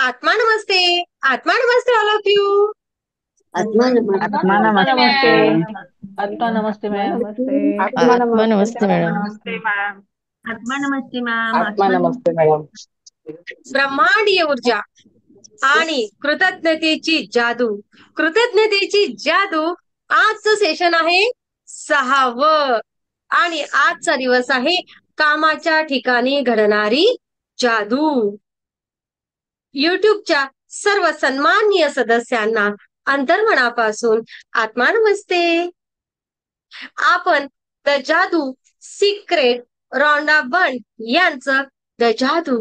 आत्मा नमस्ते. आत्मा नमस्ते all of you. आत्मा नमस्ते. आत्मा नमस्ते. आत्मा नमस्ते मॅम. आत्मा आत्मा नमस्ते मॅडम. नमस्ते मॅम. आत्मा नमस्ते मॅम. आत्मा नमस्ते मॅडम. ब्रह्मांडीय ऊर्जा आणि कृतज्ञतेची जादू. कृतज्ञतेची जादू. आजचं सेशन आहे 6वं आणि आजचा दिवस आहे कामाच्या ठिकाणी घडणारी जादू. युट्यूबच्या सर्व सन्माननीय सदस्यांना अंतर्मनापासून आत्मा नमस्ते. आपण द जादू सिक्रेट रॉन्डा बंड यांचं द जादू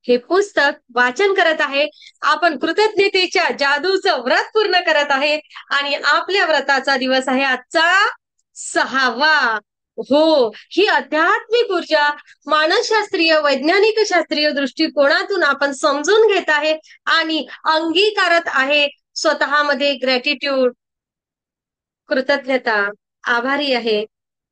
हे पुस्तक वाचन करत आहे. आपण कृतज्ञतेच्या जादूचं व्रत पूर्ण करत आहे आणि आपल्या व्रताचा दिवस आहे आजचा 6वा. हो, ही आध्यात्मिक ऊर्जा मानसशास्त्रीय वैज्ञानिक शास्त्रीय दृष्टिकोनातून आपण समजून घेत आहे आणि अंगीकारत आहे. स्वतःमध्ये ग्रॅटिट्यूड, कृतज्ञता, आभारी आहे,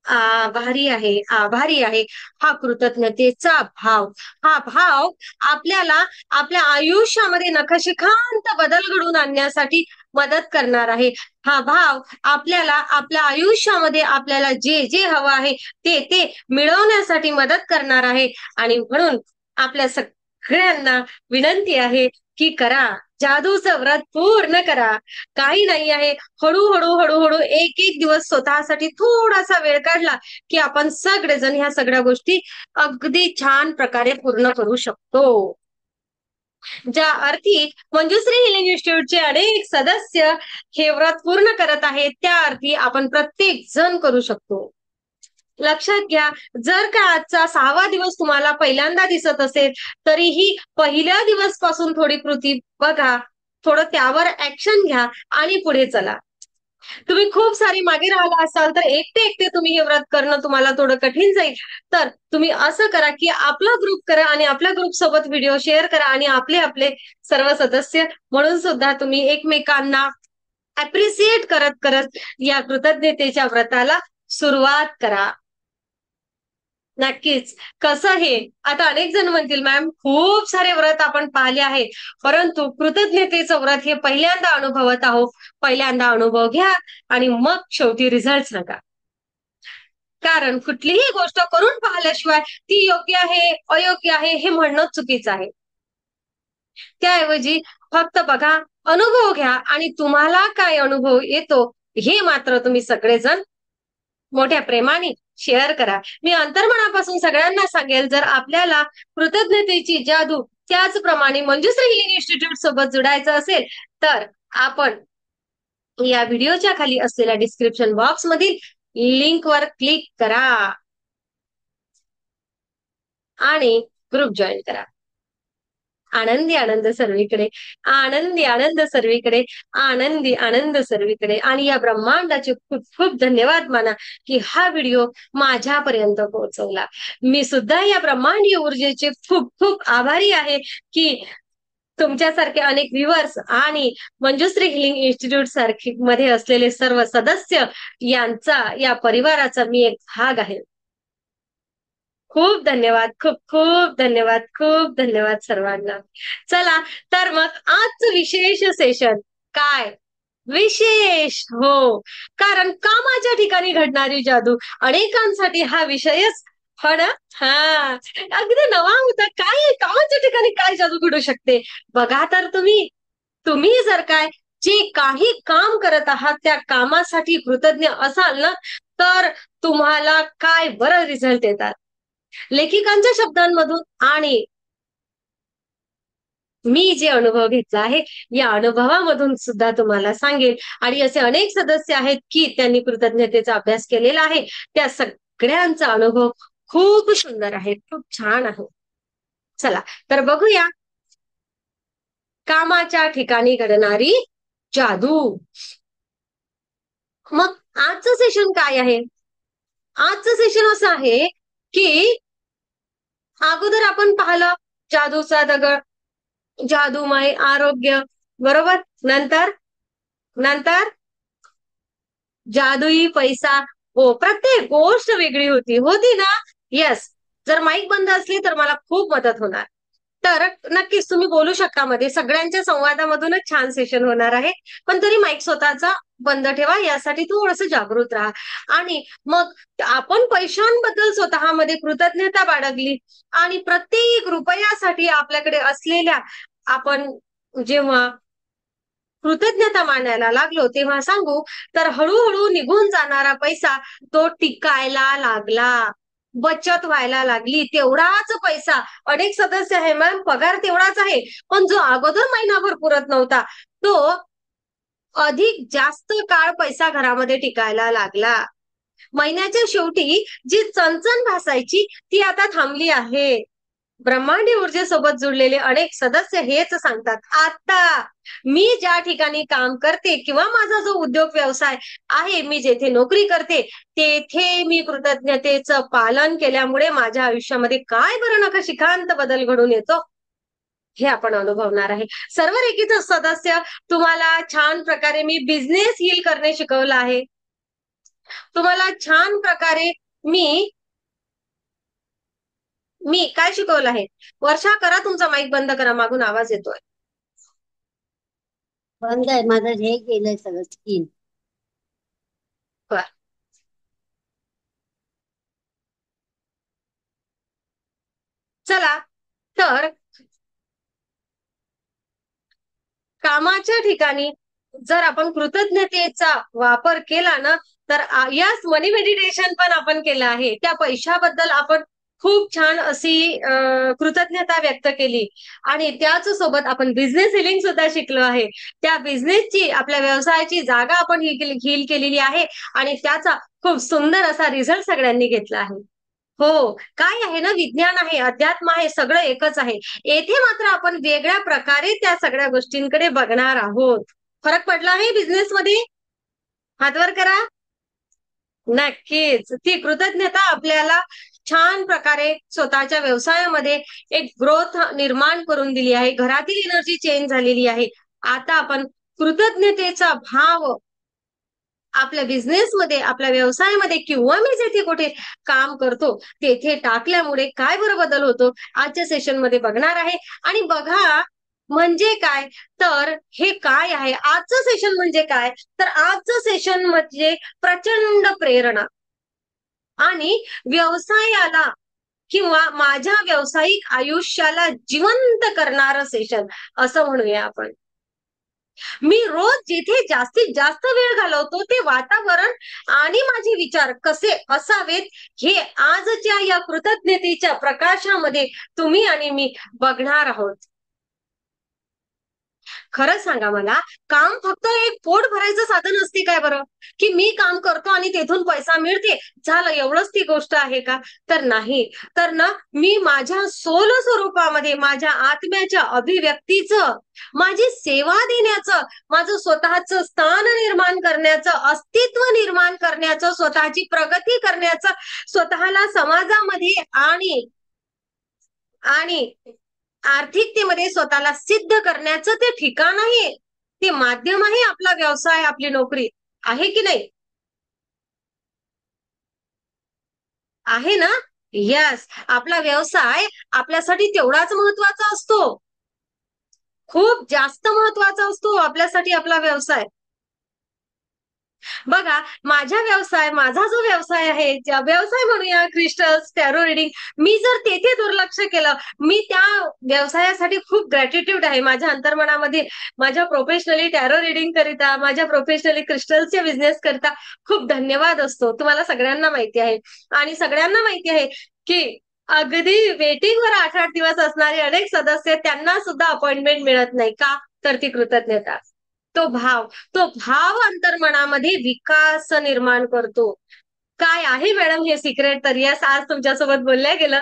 आभारी आहे, आभारी आहे, हा कृतज्ञतेचा भाव. हा भाव आपल्याला आपल्या आयुष्यामध्ये नखशिखांत बदल घडवून आणण्यासाठी मदत करणार आहे. हा भाव आपल्याला आपल्या आयुष्यामध्ये आपल्याला जे जे हवं आहे ते मिळवण्यासाठी मदत करणार आहे. आणि म्हणून आपल्या सगळ्यांना विनंती आहे की करा, जादूचं व्रत पूर्ण करा. काही नाही आहे, हळूहळू हळूहळू एक एक दिवस स्वतःसाठी थोडासा वेळ काढला की आपण सगळेजण ह्या सगळ्या गोष्टी अगदी छान प्रकारे पूर्ण करू शकतो. ज्या अर्थी मंजुश्री हिलिंग इन्स्टिट्यूटचे अनेक सदस्य हे व्रत पूर्ण करत आहेत, त्या अर्थी आपण प्रत्येक जण करू शकतो. लक्षात घ्या, जर का आजचा 6वा दिवस तुम्हाला पहिल्यांदा दिसत असेल तरीही पहिल्या दिवस पासून थोडी कृती बघा, थोडं त्यावर ऍक्शन घ्या आणि पुढे चला. तुम्ही खूप सारे मागे राहिला असाल तर एकटे एकटे तुम्ही हे व्रत करणं तुम्हाला थोडं कठीण जाईल. तर तुम्ही असं करा की आपला ग्रुप करा आणि आपल्या ग्रुप सोबत व्हिडिओ शेअर करा आणि आपले आपले सर्व सदस्य म्हणून सुद्धा तुम्ही एकमेकांना अप्रिसिएट करत करत या कृतज्ञतेच्या व्रताला सुरुवात करा. नक्कीच. कसं हे आता अनेक जण म्हणतील मॅम खूप सारे व्रत आपण पाहिले आहेत, परंतु कृतज्ञतेचं व्रत हे पहिल्यांदा अनुभवत आहोत. पहिल्यांदा अनुभव घ्या आणि मग शेवटी रिझल्ट नका. कारण कुठलीही गोष्ट करून पाहिल्याशिवाय ती योग्य आहे अयोग्य आहे हे म्हणणं चुकीचं आहे. त्याऐवजी फक्त बघा, अनुभव घ्या आणि तुम्हाला काय अनुभव येतो हे मात्र तुम्ही सगळेजण मोठ्या प्रेमाने शेअर करा. मी अंतर्मनापासून सगळ्यांना सांगेल, जर आपल्याला कृतज्ञतेची जादू त्याचप्रमाणे मंजुश्री हिलिंग इन्स्टिट्यूट सोबत जुडायचं असेल तर आपण या व्हिडिओच्या खाली असलेल्या डिस्क्रिप्शन बॉक्स मधील लिंकवर क्लिक करा आणि ग्रुप जॉईन करा. आनंदी आनंद सर्वीकडे, आनंदी आनंद सर्वीकडे, आनंदी आनंद सर्वीकडे. आणि या ब्रह्मांडाचे खूप खूप धन्यवाद माना की हा व्हिडिओ माझ्यापर्यंत पोहोचवला. मी सुद्धा या ब्रह्मांडीय ऊर्जेचे खूप खूप आभारी आहे की तुमच्यासारखे अनेक व्ह्युअर्स आणि मंजुश्री हिलिंग इन्स्टिट्यूट सारखे मध्ये असलेले सर्व सदस्य यांचा, या परिवाराचा मी एक भाग आहे. खूप धन्यवाद, खूप खूप धन्यवाद, खूप धन्यवाद सर्वांना. चला तर मग आजचं विशेष सेशन काय? विशेष, हो, कारण कामाच्या ठिकाणी घडणारी जादू अनेकांसाठी हा विषयच हो ना. हा, अगदी नवा होता. काय कामाच्या ठिकाणी काय जादू घडू शकते? बघा तर तुम्ही जर काय जे काही काम करत आहात त्या कामासाठी कृतज्ञ असाल ना, तर तुम्हाला काय बरं रिझल्ट येतात. लेखिकांच्या शब्दांमधून आणि मी जे अनुभव घेतला आहे या अनुभवामधून सुद्धा तुम्हाला सांगेल. आणि असे अनेक सदस्य आहेत की त्यांनी कृतज्ञतेचा अभ्यास केलेला आहे. त्या सगळ्यांचा अनुभव खूप सुंदर आहे, खूप छान आहे. चला तर बघूया कामाच्या ठिकाणी घडणारी जादू. मग आजचं सेशन काय आहे? आजचं सेशन असं आहे की अगोदर आपण पाहिलं जादूचा दगड, जादूमय आरोग्य, बरोबर. नंतर नंतर जादुई पैसा. हो, प्रत्येक गोष्ट वेगळी होती ना. येस, जर माईक बंद असली तर मला खूप मदत होणार. तर नक्कीच तुम्ही बोलू शकता मध्ये. सगळ्यांच्या संवादामधूनच छान सेशन होणार आहे. पण तरी माईक स्वतःचा बंद ठेवा, यासाठी थोडंसं जागृत राहा. आणि मग आपण पैशांबद्दल स्वतःमध्ये कृतज्ञता बाळगली आणि प्रत्येक रुपयासाठी आपल्याकडे असलेल्या आपण जेव्हा कृतज्ञता मानायला लागलो, तेव्हा सांगू तर हळूहळू निघून जाणारा पैसा तो टिकायला लागला, बचत व्हायला लागली. तेवढाच पैसा, अनेक सदस्य आहे मॅम, पगार तेवढाच आहे, पण जो अगोदर महिनाभर पुरत नव्हता तो अधिक जास्त काळ पैसा घरामध्ये टिकायला लागला. महिन्याच्या शेवटी जी चणचण भासायची ती आता थांबली आहे. ब्रह्मांडी ऊर्जेसोबत जुळलेले अनेक सदस्य हेच सांगतात, आता मी ज्या ठिकाणी काम करते किंवा माझा जो उद्योग व्यवसाय आहे, मी जेथे नोकरी करते, तेथे मी कृतज्ञतेचं पालन केल्यामुळे माझ्या आयुष्यामध्ये काय बरं नखशिखांत बदल घडून येतो, हे आपण अनुभवणार आहे. सर्व रेखीचे सदस्य, तुम्हाला छान प्रकारे मी बिझनेस हील करणे शिकवलं आहे. तुम्हाला छान प्रकारे मी काय शिकवलं आहे. वर्षा, करा तुमचा माईक बंद करा, मागून आवाज येतोय. बंद आहे माझं, हे केलंय सगळं स्किन. चला तर कामाच्या ठिकाणी जर आपण कृतज्ञतेचा वापर केला ना, तर यस, मनी मेडिटेशन पण आपण केलं आहे. त्या पैशाबद्दल आपण खूप छान अशी कृतज्ञता व्यक्त केली आणि त्याच सोबत आपण बिझनेस हिलिंग सुद्धा शिकलो आहे. त्या बिझनेसची, आपल्या व्यवसायाची जागा आपण हील केलेली आहे आणि त्याचा खूप सुंदर असा रिझल्ट सगळ्यांनी घेतला आहे. हो, काय आहे ना, विज्ञान आहे, अध्यात्म आहे, सगळं एकच आहे. येथे मात्र आपण वेगळ्या प्रकारे त्या सगळ्या गोष्टींकडे बघणार आहोत. फरक पडला आहे बिझनेसमध्ये? हात वर करा. नक्कीच. ती कृतज्ञता आपल्याला छान प्रकारे स्वतःच्या व्यवसायामध्ये एक ग्रोथ निर्माण करून दिली आहे. घरातील एनर्जी चेंज झालेली आहे. आता आपण कृतज्ञतेचा भाव आपल्या बिझनेसमध्ये, आपल्या व्यवसायामध्ये किंवा मी जेथे कुठे काम करतो तेथे टाकल्यामुळे काय बरं बदल होतो, आजच्या सेशनमध्ये बघणार आहे. आणि बघा, म्हणजे काय तर हे काय आहे आजचं सेशन, म्हणजे काय तर आजचं सेशन म्हणजे प्रचंड प्रेरणा आणि व्यवसायाला किंवा माझ्या व्यावसायिक आयुष्याला जिवंत करणारं सेशन असं म्हणूया आपण. मी रोज जिथे जास्तीत जास्त वेळ घालवतो ते वातावरण आणि माझे विचार कसे असावेत, हे आजच्या या कृतज्ञतेच्या प्रकाशामध्ये तुम्ही आणि मी बघणार आहोत. खरं सांगा मला, काम फक्त एक पोट भरायचं साधन असते काय बरं, की मी काम करतो आणि तेथून पैसा मिळते, झालं एवढंच ती गोष्ट आहे का? तर नाही. तर ना, मी माझ्या सोल स्वरूपामध्ये माझ्या आत्म्याच्या अभिव्यक्तीचं, माझी सेवा देण्याचं, माझं स्वतःचं स्थान निर्माण करण्याचं, अस्तित्व निर्माण करण्याचं, स्वतःची प्रगती करण्याचं, स्वतःला समाजामध्ये आणि आर्थिकतेमध्ये स्वतःला सिद्ध करण्याचं ते ठिकाण आहे, ते माध्यम आहे आपला व्यवसाय, आपली नोकरी. आहे की नाही? आहे ना? यस. आपला व्यवसाय आपल्यासाठी तेवढाच महत्वाचा असतो, खूप जास्त महत्वाचा असतो आपल्यासाठी आपला व्यवसाय. बघा, माझा जो व्यवसाय आहे, व्यवसाय म्हणूया क्रिस्टल्स, टॅरो रिडिंग, मी जर तेथे दुर्लक्ष केलं, मी त्या व्यवसायासाठी खूप ग्रॅटिट्यूड आहे माझ्या अंतर्मनामध्ये. माझ्या प्रोफेशनली टॅरो रिडिंग करिता, माझ्या प्रोफेशनली क्रिस्टल्सच्या बिझनेस करता खूप धन्यवाद असतो. तुम्हाला सगळ्यांना माहिती आहे आणि सगळ्यांना माहिती आहे की अगदी वेटिंगवर 8-8 दिवस असणारे अनेक सदस्य, त्यांना सुद्धा अपॉइंटमेंट मिळत नाही. का? तर ती कृतज्ञता, तो भाव अंतर्मनामध्ये विकास निर्माण करतो. काय आहे मॅडम हे सिक्रेट? तर यस, आज तुमच्यासोबत बोलल्या गेलं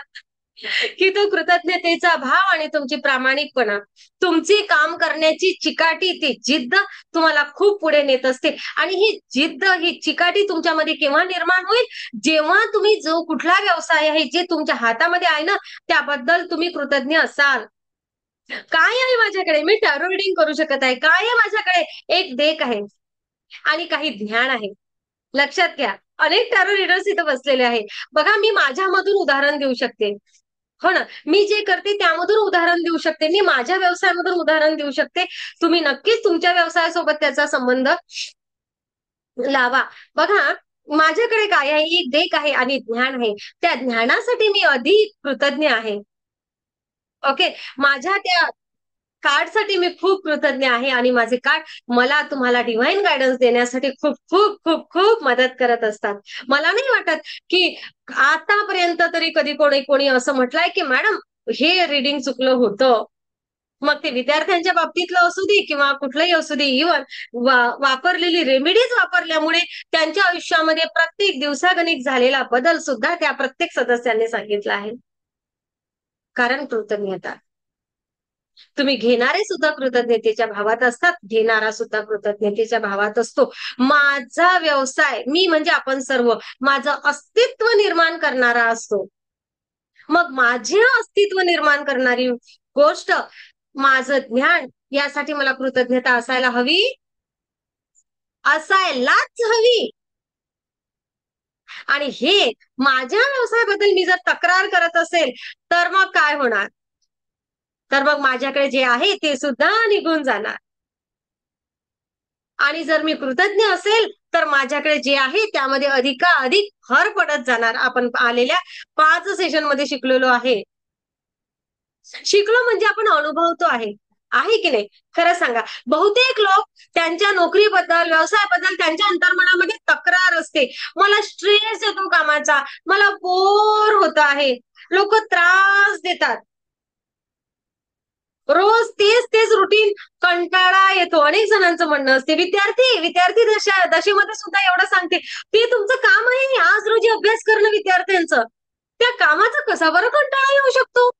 की तो कृतज्ञतेचा भाव आणि तुमची प्रामाणिकपणा, तुमची काम करण्याची चिकाटी, ती जिद्द तुम्हाला खूप पुढे नेत असते. आणि ही जिद्द, ही चिकाटी तुमच्यामध्ये केव्हा निर्माण होईल? जेव्हा तुम्ही जो कुठला व्यवसाय आहे, जे तुमच्या हातामध्ये आहे ना, त्याबद्दल तुम्ही कृतज्ञ असाल. काय आहे माझ्याकडे? मी टॅरो रिडिंग करू शकत आहे. काय आहे माझ्याकडे? एक डेक आहे आणि काही ध्यान आहे. लक्षात घ्या, अनेक टॅरो रीडर्स इथं बसलेले आहे. बघा, मी माझ्यामधून उदाहरण देऊ शकते. हो ना, मी जे करते त्यामधून उदाहरण देऊ शकते, मी माझ्या व्यवसायामधून उदाहरण देऊ शकते. तुम्ही नक्कीच तुमच्या व्यवसायासोबत त्याचा संबंध लावा. बघा, माझ्याकडे काय आहे, एक देख आहे आणि ज्ञान आहे. त्या ज्ञानासाठी मी अधिक कृतज्ञ आहे. ओके, माझ्या त्या कार्डसाठी मी खूप कृतज्ञ आहे आणि माझे कार्ड मला तुम्हाला डिव्हाइन गायडन्स देण्यासाठी खूप खूप खूप खूप मदत करत असतात. मला नाही वाटत की आतापर्यंत तरी कधी कोणी असं म्हटलंय की मॅडम हे रीडिंग चुकलं होतं. मग ते विद्यार्थ्यांच्या बाबतीतलं असू दे किंवा कुठलंही असू दे, इव्हन वापरलेली रेमेडीज वापरल्यामुळे त्यांच्या आयुष्यामध्ये प्रत्येक दिवसागणिक झालेला बदल सुद्धा त्या प्रत्येक सदस्यांनी सांगितला आहे. कारण कृतज्ञता. तुम्ही घेणारे सुद्धा कृतज्ञतेच्या भावात असतात, घेणारा सुद्धा कृतज्ञतेच्या भावात असतो. माझा व्यवसाय, मी म्हणजे आपण सर्व, माझं अस्तित्व निर्माण करणारा असतो. मग माझे अस्तित्व निर्माण करणारी गोष्ट, माझं ज्ञान, यासाठी मला कृतज्ञता असायला हवी, असायलाच हवी. आणि हे माझ्या व्यवसायाबद्दल मी जर तक्रार करत असेल तर मग काय होणार? तर मग माझ्याकडे जे आहे ते सुद्धा निघून जाणार. आणि जर मी कृतज्ञ असेल तर माझ्याकडे जे आहे त्यामध्ये अधिकाधिक भर पडत जाणार. आपण आलेल्या 5 सेशनमध्ये शिकलेलो आहे. शिकलो म्हणजे आपण अनुभवतो आहे की नाही? खरं सांगा, बहुतेक लोक त्यांच्या नोकरीबद्दल, व्यवसायाबद्दल त्यांच्या अंतर्मनामध्ये तक्रार असते. मला स्ट्रेस येतो कामाचा, मला बोर होत आहे, लोक त्रास देतात, रोज तेच तेच रुटीन, कंटाळा येतो. अनेक जणांचं म्हणणं असते, विद्यार्थी दशेमध्ये सुद्धा एवढं सांगते, ते तुमचं काम आहे आज रोजी अभ्यास करणं विद्यार्थ्यांचं, त्या कामाचा कसा बरं कंटाळा येऊ शकतो?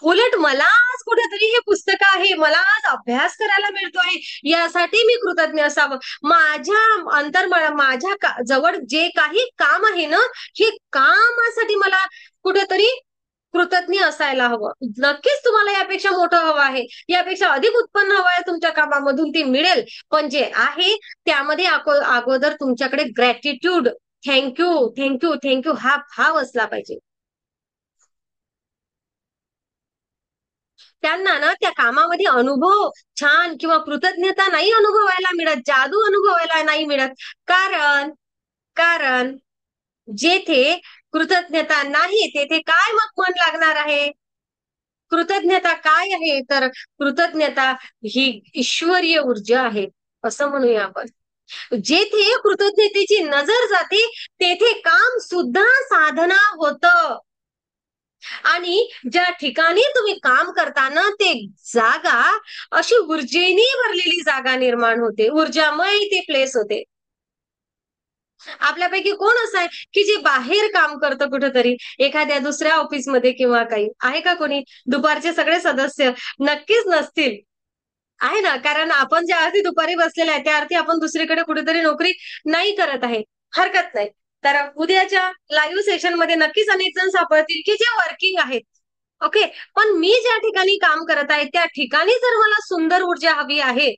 उलट मला आज कुठेतरी हे पुस्तक आहे, मला आज अभ्यास करायला मिळतो आहे, यासाठी मी कृतज्ञ असावं. माझ्या जवळ जे काही काम आहे ना, हे कामासाठी मला कुठेतरी कृतज्ञ असायला हवं. नक्कीच तुम्हाला यापेक्षा मोठं हवं आहे, यापेक्षा अधिक उत्पन्न हवं आहे तुमच्या कामामधून, ते मिळेल. पण जे आहे त्यामध्ये अगोदर तुमच्याकडे ग्रॅटिट्यूड, थँक्यू थँक्यू थँक्यू हा भाव असला पाहिजे. त्यांना ना त्या कामामध्ये अनुभव छान किंवा कृतज्ञता नाही अनुभवायला मिळत, जादू अनुभवायला नाही मिळत. कारण कारण जेथे कृतज्ञता नाही तेथे काय मग मन लागणार आहे? कृतज्ञता काय आहे? तर कृतज्ञता ही ईश्वरीय ऊर्जा आहे, असं म्हणूया आपण. जेथे कृतज्ञतेची नजर जाते तेथे काम सुद्धा साधना होतं. आणि ज्या ठिकाणी तुम्ही काम करता ना, ते जागा अशी ऊर्जेने भरलेली जागा निर्माण होते, ऊर्जामय ते प्लेस होते. आपल्यापैकी कोण असं आहे की जे बाहेर काम करतं कुठेतरी, एखाद्या दुसऱ्या ऑफिसमध्ये किंवा काही आहे का कोणी? दुपारचे सगळे सदस्य नक्कीच नसतील, आहे ना? कारण आपण ज्या अर्थी दुपारी बसलेले आहे त्या अर्थी आपण दुसरीकडे कुठेतरी नोकरी नाही करत आहे. हरकत नाही. तर उद्याच्या लाईव्ह सेशनमध्ये नक्कीच अनेक जण सापडतील की जे वर्किंग आहेत. ओके, पण मी ज्या ठिकाणी काम करत आहे त्या ठिकाणी जर मला सुंदर ऊर्जा हवी आहे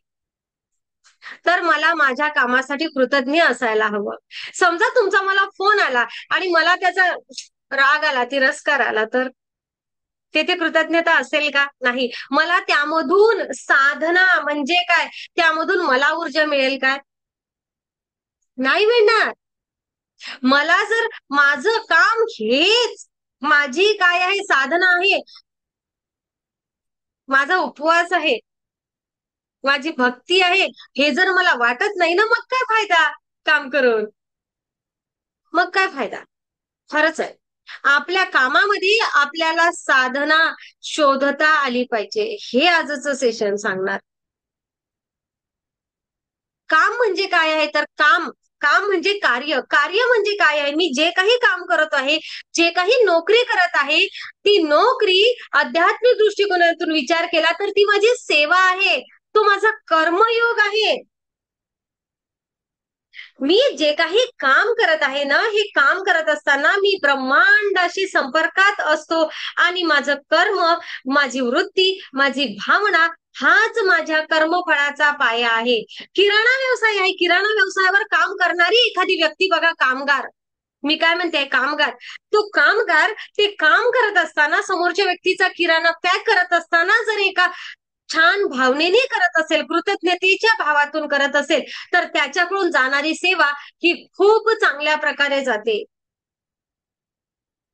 तर मला माझ्या कामासाठी कृतज्ञ असायला हवं. समजा तुमचा मला फोन आला आणि मला त्याचा राग आला, तिरस्कार आला, तर तेथे कृतज्ञता असेल का? नाही. मला त्यामधून साधना म्हणजे काय, त्यामधून मला ऊर्जा मिळेल काय? नाही मिळणार. मला जर माझं काम हेच माझी काय आहे, साधना आहे, माझा उपवास आहे, माझी भक्ती आहे, हे जर मला वाटत नाही ना, मग काय फायदा काम करून? मग काय फायदा? खरंच आहे. आपल्या कामामध्ये आपल्याला साधना शोधता आली पाहिजे, हे आजचं सेशन सांगणार. काम म्हणजे काय आहे? तर काम काम म्हणजे कार्य. कार्य म्हणजे काय आहे? मी जे काही काम करत आहे, जे काही नोकरी करत आहे, ती नोकरी आध्यात्मिक दृष्टिकोनातून विचार केला तर ती माझी सेवा आहे, तो माझा कर्मयोग आहे. मी जे काही काम करत आहे ना, हे काम करत असताना मी ब्रह्मांडाशी संपर्कात असतो आणि माझं कर्म, माझी वृत्ती, माझी भावना हाच माझ्या कर्मफळाचा पाया आहे. किराणा व्यवसाय आहे, किराणा व्यवसायावर काम करणारी एखादी व्यक्ती बघा, कामगार, मी काय म्हणते, कामगार. तो कामगार ते काम करत असताना, समोरच्या व्यक्तीचा किराणा पॅक करत असताना जर एका छान भावनेने करत असेल, कृतज्ञतेच्या भावातून करत असेल, तर त्याच्याकडून जाणारी सेवा ही खूप चांगल्या प्रकारे जाते.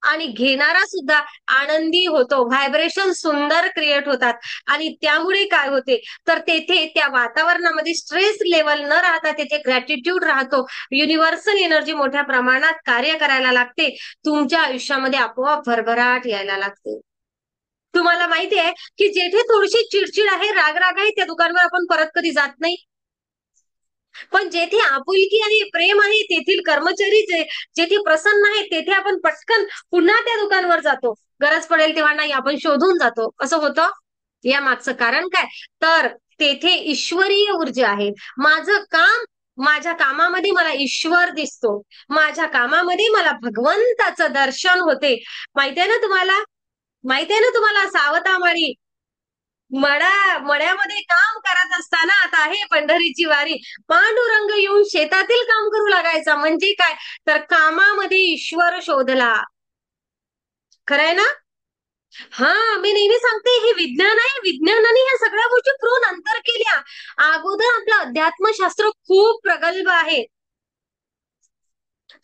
आणि घेणारा सुद्धा आनंदी होतो, व्हायब्रेशन सुंदर क्रिएट होतात. आणि त्यामुळे काय होते, तर तेथे त्या वातावरणामध्ये स्ट्रेस लेवल न राहता तिथे ग्रॅटिट्यूड राहतो. युनिव्हर्सल एनर्जी मोठ्या प्रमाणात कार्य करायला लागते. तुमच्या आयुष्यामध्ये आपोआप भरभराट यायला लागते. तुम्हाला माहिती आहे की जेथे थोडीशी चिडचिड आहे, राग आहे, त्या दुकानावर आपण परत कधी जात नाही. पण जेथे आपुलकी आहे, प्रेम आहे, तेथील कर्मचारी जेथे प्रसन्न आहे, तेथे आपण पटकन पुन्हा त्या दुकानावर जातो. गरज पडेल तेव्हा नाही, आपण शोधून जातो. असं होतं. या मागचं कारण काय, तर तेथे ईश्वरीय ऊर्जा आहे. माझ्या कामामध्ये मला ईश्वर दिसतो. माझ्या कामामध्ये मला भगवंताचं दर्शन होते. माहितीये ना तुम्हाला, सावतामाळी मड्यामध्ये काम करत असताना आता आहे पंढरीची वारी. पांडुरंग येऊन शेतातील काम करू लागायचा. म्हणजे काय, तर कामामध्ये ईश्वर शोधला. खरंय ना? हा, मी नेहमी सांगते, हे विज्ञान आहे. विज्ञानाने ह्या सगळ्या गोष्टी प्रूव्ह नंतर केल्या. अगोदर आपलं अध्यात्मशास्त्र खूप प्रगल्भ आहे.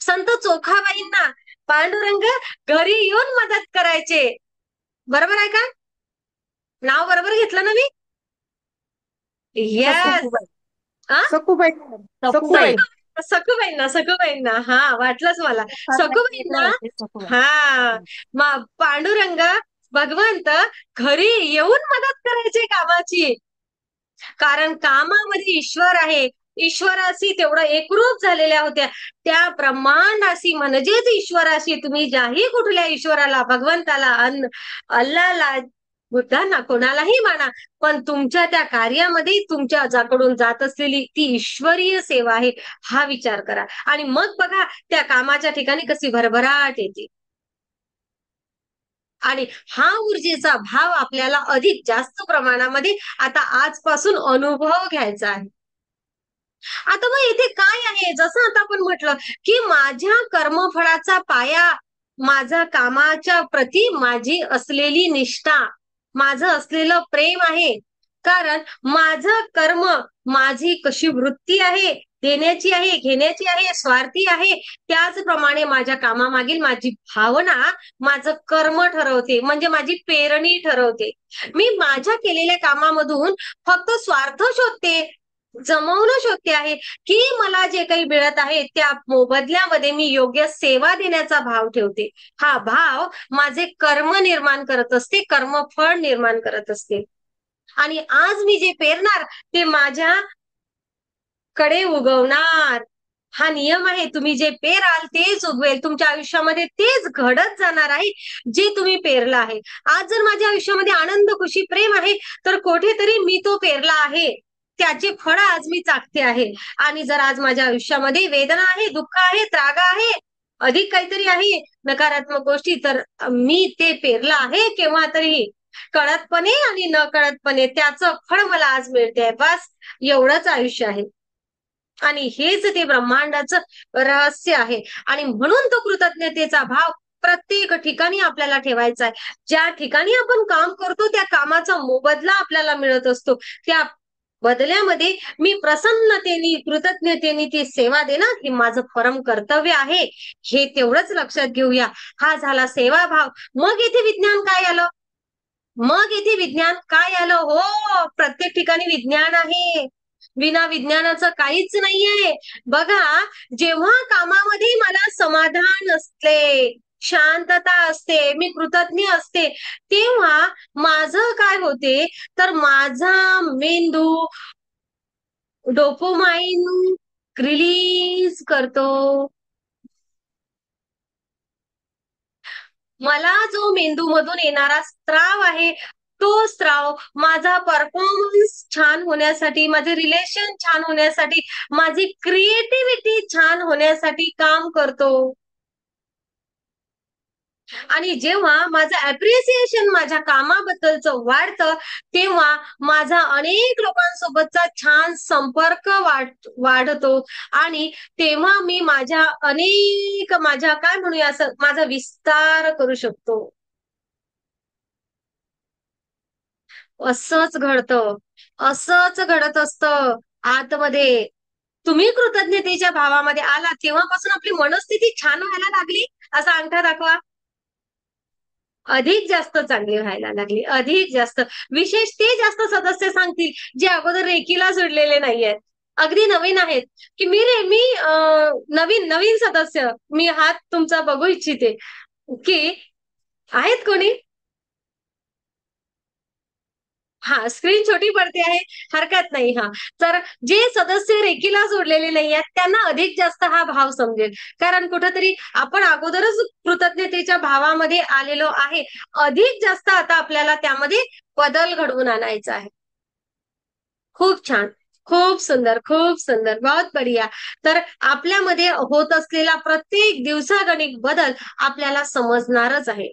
संत चोखाबाईंना पांडुरंग घरी येऊन मदत करायचे. बरोबर आहे का? नाव बरोबर घेतलं ना मी? येस. सखूबाई. सखूबाईंना हा, वाटलंच मला. सखूबाईंना हा, पांडुरंग भगवंत घरी येऊन मदत करायचे कामाची. कारण कामामध्ये ईश्वर आहे. ईश्वराशी तेवढं एकरूप झालेल्या होत्या. त्या ब्रह्मांडाशी म्हणजेच ईश्वराशी, तुम्ही ज्याही कुठल्या ईश्वराला, भगवंताला, अल्लाला, बुद्धांना, कोणालाही माना, पण तुमच्या त्या कार्यामध्ये तुमच्या ज्याकडून जात असलेली ती ईश्वरीय सेवा आहे, हा विचार करा. आणि मग बघा त्या कामाच्या ठिकाणी कशी भरभराट येते. आणि हा ऊर्जेचा भाव आपल्याला अधिक जास्त प्रमाणामध्ये आता आजपासून अनुभव घ्यायचा आहे. आता मग इथे काय आहे, जसं आता आपण म्हटलं की माझ्या कर्मफळाचा पाया माझा कामाच्या प्रती माझी असलेली निष्ठा, माझं असलेलं प्रेम आहे. कारण माझं कर्म, माझी कशी वृत्ती आहे, देण्याची आहे, घेण्याची आहे, स्वार्थी आहे, त्याचप्रमाणे माझ्या कामामागील माझी भावना माझं कर्म ठरवते. म्हणजे माझी पेरणी ठरवते. मी माझ्या केलेल्या कामामधून फक्त स्वार्थ शोधते, जमवणं शोधते आहे, की मला जे काही मिळत आहे त्या मोबदल्यामध्ये मी योग्य सेवा देण्याचा भाव ठेवते. हा भाव माझे कर्म निर्माण करत असते, कर्मफळ निर्माण करत असते. आणि आज मी जे पेरणार ते माझ्या कडे उगवणार. हा नियम आहे. तुम्ही जे पेराल तेच उगवेल. तुमच्या आयुष्यामध्ये तेच घडत जाणार आहे जे तुम्ही पेरलं आहे. आज जर माझ्या आयुष्यामध्ये आनंद, खुशी, प्रेम आहे, तर कुठेतरी मी तो पेरला आहे, त्याचे फळ आज मी चाकते आहे. आणि जर आज माझ्या आयुष्यामध्ये वेदना आहे, दुःख आहे, त्राग आहे, अधिक काहीतरी आहे, नकारात्मक गोष्टी, तर मी ते पेरलं आहे केव्हा तरी, कळतपणे आणि न कळतपणे त्याचं फळ मला आज मिळते आहे. बस एवढंच आयुष्य आहे. आणि हेच ते ब्रह्मांडाचं रहस्य आहे. आणि म्हणून तो कृतज्ञतेचा भाव प्रत्येक ठिकाणी आपल्याला ठेवायचा आहे. ज्या ठिकाणी आपण काम करतो त्या कामाचा मोबदला आपल्याला मिळत असतो. त्या बदल्यामध्ये मी प्रसन्नतेने, कृतज्ञतेने ती सेवा देणं हे माझं परम कर्तव्य आहे, हे तेवढंच लक्षात घेऊया. हा झाला सेवाभाव. मग येथे विज्ञान काय आलं? हो, प्रत्येक ठिकाणी विज्ञान आहे. विना विज्ञानाचं काहीच नाहीये. बघा, जेव्हा कामामध्ये मला समाधान असते, शांतता असते, मी कृतज्ञ असते, तेव्हा माझं काय होते, तर माझा मेंदू डोपामाइन रिलीज करतो. मला जो मेंदूमधून येणारा स्त्राव आहे, तो स्त्राव माझा परफॉर्मन्स छान होण्यासाठी, माझे रिलेशन छान होण्यासाठी, माझी क्रिएटिव्हिटी छान होण्यासाठी काम करतो. आणि जेव्हा माझं अप्रिसिएशन माझ्या कामाबद्दलचं वाढतं, तेव्हा माझा अनेक लोकांसोबतचा छान संपर्क वाढतो आणि तेव्हा मी माझ्या काय म्हणूया असं माझा विस्तार करू शकतो. असंच घडतं, असंच घडत असतं आतमध्ये. तुम्ही कृतज्ञतेच्या भावामध्ये आला तेव्हापासून आपली मनस्थिती छान व्हायला लागली, असा अंगठा दाखवा. अधिक जास्त चांगली व्हायला लागली, अधिक जास्त. विशेष ते जास्त सदस्य सांगतील जे अगोदर रेकीला जोडलेले नाहीयेत, अगदी नवीन आहेत, की मी नवीन नवीन सदस्य. मी हात तुमचा बघू इच्छिते की आहेत कोणी. हा, स्क्रीन छोटी पडते आहे, हरकत नाही. हा, तर जे सदस्य रेकीला जोडलेले नाही आहेत त्यांना अधिक जास्त हा भाव समजेल, कारण कुठंतरी आपण अगोदरच कृतज्ञतेच्या भावामध्ये आलेलो आहे. अधिक जास्त आता आपल्याला त्यामध्ये बदल घडवून आणायचा आहे. खूप छान, खूप सुंदर, खूप सुंदर, बहुत बढिया. तर आपल्यामध्ये होत असलेला प्रत्येक दिवसागणिक बदल आपल्याला समजणारच आहे.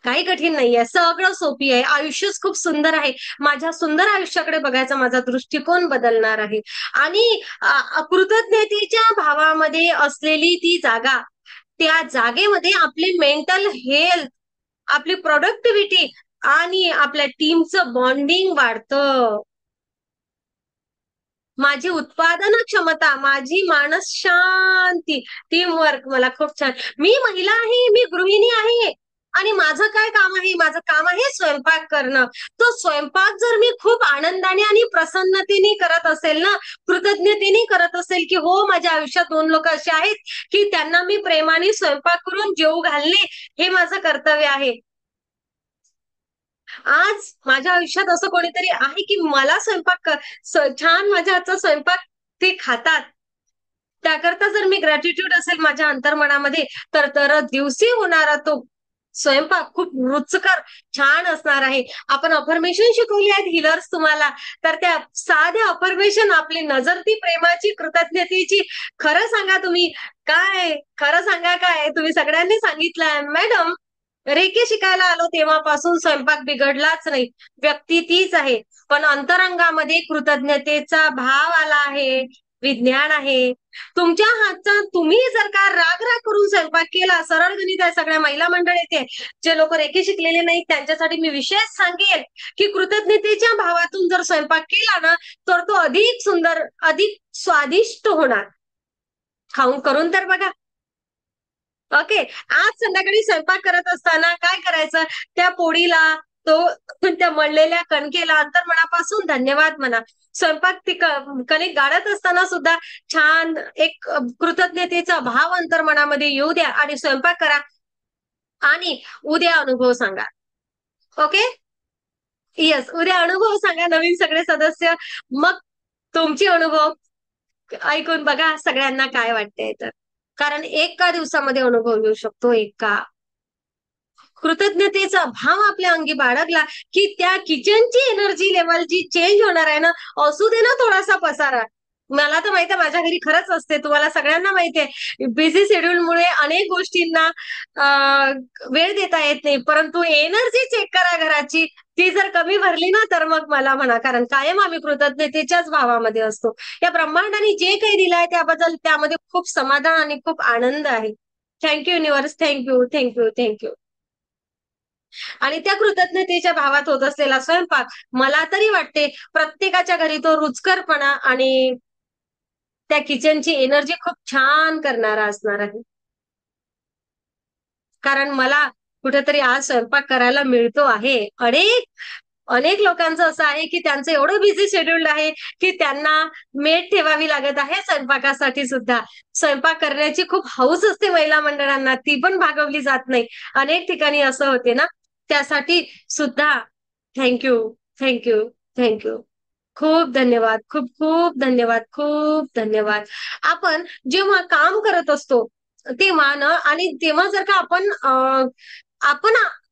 काही कठीण नाहीये, सगळं सोपी आहे. आयुष्यच खूप सुंदर आहे. माझ्या सुंदर आयुष्याकडे बघायचा माझा दृष्टिकोन बदलणार आहे. आणि कृतज्ञतेच्या भावामध्ये असलेली ती जागा, त्या जागेमध्ये आपली मेंटल हेल्थ, आपली प्रोडक्टिव्हिटी आणि आपल्या टीमचं बॉन्डिंग वाढतं. माझी उत्पादन क्षमता, माझी मानस शांती, टीमवर्क मला खूप छान. मी महिला आहे, मी गृहिणी आहे आणि माझं काय काम आहे? माझं काम आहे स्वयंपाक करणं. तो स्वयंपाक जर मी खूप आनंदाने आणि प्रसन्नतेने करत असेल ना, कृतज्ञतेने करत असेल, की हो माझ्या आयुष्यात 2 लोक असे आहेत की त्यांना मी प्रेमाने स्वयंपाक करून जेवू घालणे हे माझं कर्तव्य आहे. आज माझ्या आयुष्यात असं कोणीतरी आहे की मला छान माझ्या हातचा स्वयंपाक ते खातात. त्याकरता जर मी ग्रॅटिट्यूड असेल माझ्या अंतर्मनामध्ये, तर दर दिवशी होणारा तो स्वयंपाक खूप रुचकर छान असणार आहे. आपण अफर्मेशन शिकवली आहेत हिलर्स तुम्हाला, तर त्या साध्या अफर्मेशन, आपली नजर ती प्रेमाची, कृतज्ञतेची. खरं सांगा तुम्ही काय, खरं सांगा काय, तुम्ही सगळ्यांनी सांगितलंय मॅडम, रेकी शिकायला आलो तेव्हापासून स्वयंपाक बिघडलाच नाही. व्यक्ती तीच आहे, पण अंतरंगामध्ये कृतज्ञतेचा भाव आला आहे, विज्ञान आहे. तुमच्या हातचा तुम्ही जर का राग करून स्वयंपाक केला, सरळ गणित आहे, सगळ्या महिला मंडळ येते, जे लोक रेकी शिकलेले नाही त्यांच्यासाठी मी विशेष सांगेल की कृतज्ञतेच्या भावातून जर स्वयंपाक केला ना, तर तो अधिक सुंदर, अधिक स्वादिष्ट होणार. खाऊन करून तर बघा. ओके. आज संध्याकाळी स्वयंपाक करत असताना काय करायचं, त्या पोळीला, त्या मळलेल्या कणकेला अंतर्मनापासून धन्यवाद म्हणा. स्वयंपाक ती कणिक गाळत असताना सुद्धा छान एक कृतज्ञतेचा भाव अंतर्मनामध्ये येऊ द्या आणि स्वयंपाक करा आणि उद्या अनुभव सांगा. ओके. येस, उद्या अनुभव सांगा नवीन सगळे सदस्य. मग तुमचे अनुभव ऐकून बघा सगळ्यांना काय वाटतंय तर. कारण एका दिवसामध्ये अनुभव येऊ शकतो, एका कृतज्ञतेचा भाव आपल्या अंगी बाळगला की त्या किचनची एनर्जी लेवल जी चेंज होणार आहे ना, असू दे ना थोडासा पसारा. मला तर माहिती आहे, माझ्या घरी खरंच असते, तुम्हाला सगळ्यांना माहिती आहे, बिझी शेड्यूलमुळे अनेक गोष्टींना वेळ देता येत नाही, परंतु एनर्जी चेक करा घराची, ती जर कमी भरली ना तर मग मला म्हणा, कारण कायम आम्ही कृतज्ञतेच्याच भावामध्ये असतो. या ब्रह्मांडाने जे काही दिलंय त्याबद्दल त्यामध्ये खूप समाधान आणि खूप आनंद आहे. Thank you universe, thank you, thank you, thank you. आणि त्या कृतज्ञतेच्या भावात होत असलेला स्वयंपाक, मला तरी वाटते प्रत्येकाच्या घरी तो रुचकरपणा आणि त्या किचनची एनर्जी खूप छान करणारा असणार आहे. कारण मला कुठेतरी आज स्वयंपाक करायला मिळतो आहे. अनेक अनेक लोकांचं असं आहे की त्यांचं एवढं बिझी शेड्यूल आहे की त्यांना मेड ठेवावी लागत आहे स्वयंपाकासाठी सुद्धा. स्वयंपाक करण्याची खूप हौस असते महिला मंडळांना, ती पण भागवली जात नाही. अनेक ठिकाणी असं होते ना, त्यासाठी सुद्धा थँक्यू, थँक्यू, थँक्यू. खूप धन्यवाद, खूप खूप धन्यवाद, खूप धन्यवाद. आपण जेव्हा काम करत असतो तेव्हा ना, आणि तेव्हा जर का आपण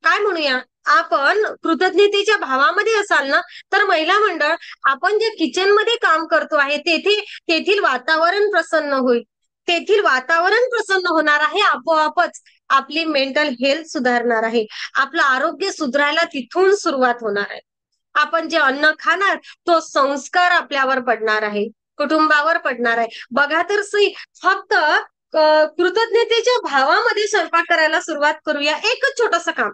काय म्हणूया, आपण कृतज्ञतेच्या भावामध्ये असाल ना, तर महिला मंडळ, आपण जे किचनमध्ये काम करतो आहे तेथील वातावरण प्रसन्न होईल. तेथील वातावरण प्रसन्न होणार आहे आपोआपच. आपली मेंटल हेल्थ सुधारणार आहे. आपलं आरोग्य सुधारायला तिथून सुरुवात होणार आहे. आपण जे अन्न खाणार तो संस्कार आपल्यावर पडणार आहे, कुटुंबावर पडणार आहे. बघा तर सई, फक्त कृतज्ञतेच्या भावामध्ये स्वयंपाक करायला सुरुवात करूया. एकच छोटंसं काम.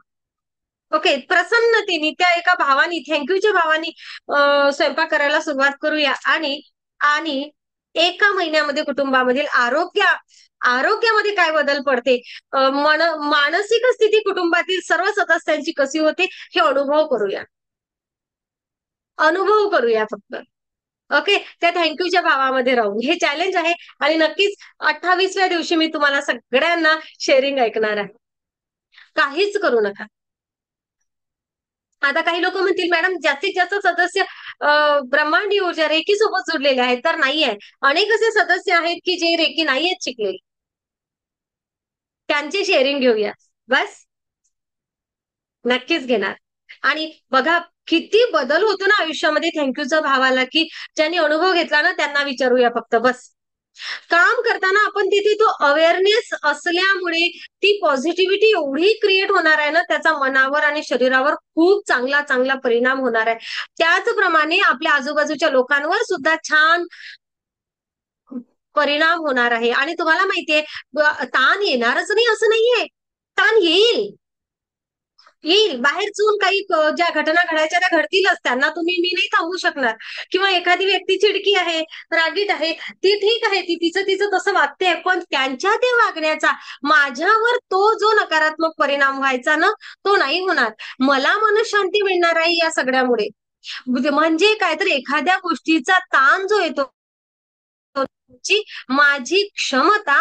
ओके, प्रसन्नतेने त्या एका भावानी, थँक्यूच्या भावानी स्वयंपाक करायला सुरुवात करूया. आणि आणि एका महिन्यामध्ये कुटुंबामधील आरोग्यामध्ये काय बदल पडते, मानसिक स्थिती कुटुंबातील सर्व सदस्यांची कशी होते, हे अनुभव करूया फक्त. ओके, त्या थँक्यूच्या भावामध्ये राहून. हे चॅलेंज आहे आणि नक्कीच 28व्या दिवशी मी तुम्हाला सगळ्यांना शेअरिंग ऐकणार आहे. काहीच करू नका. आता काही लोक म्हणतील, मॅडम जास्तीत जास्त सदस्य ब्रह्मांडी ऊर्जा रेकी सोबत जोडलेले आहेत. तर नाही आहे. अनेक असे सदस्य आहेत की जे रेकी नाही आहेत शिकलेले. त्यांची शेअरिंग घेऊया. बस, नक्कीच घेणार. आणि बघा किती बदल होतो ना आयुष्यामध्ये थँक्यूचा भाव आला की. ज्यांनी अनुभव घेतला ना त्यांना विचारूया फक्त. बस, काम करताना आपण तिथे तो अवेअरनेस असल्यामुळे ती पॉझिटिव्हिटी एवढी क्रिएट होणार आहे ना, त्याचा मनावर आणि शरीरावर खूप चांगला चांगला परिणाम होणार आहे. त्याचप्रमाणे आपल्या आजूबाजूच्या लोकांवर सुद्धा छान परिणाम होणार आहे. आणि तुम्हाला माहितीये, ताण येणारच नाही असं नाहीये. ताण येईल. बाहेरचून काही ज्या घटना घडायच्या त्या घडतीलच. त्यांना मी नाही थांबवू शकणार. किंवा एखादी व्यक्ती चिडकी आहे, रागीट आहे, ती ठीक आहे, ती तिचं तिचं तसं वागते, पण त्यांच्या ते वागण्याचा माझ्यावर तो जो नकारात्मक परिणाम व्हायचा ना, तो नाही होणार. मला मनशांती मिळणार आहे या सगळ्यामुळे. म्हणजे काय, तर एखाद्या गोष्टीचा ताण जो येतो, माझी क्षमता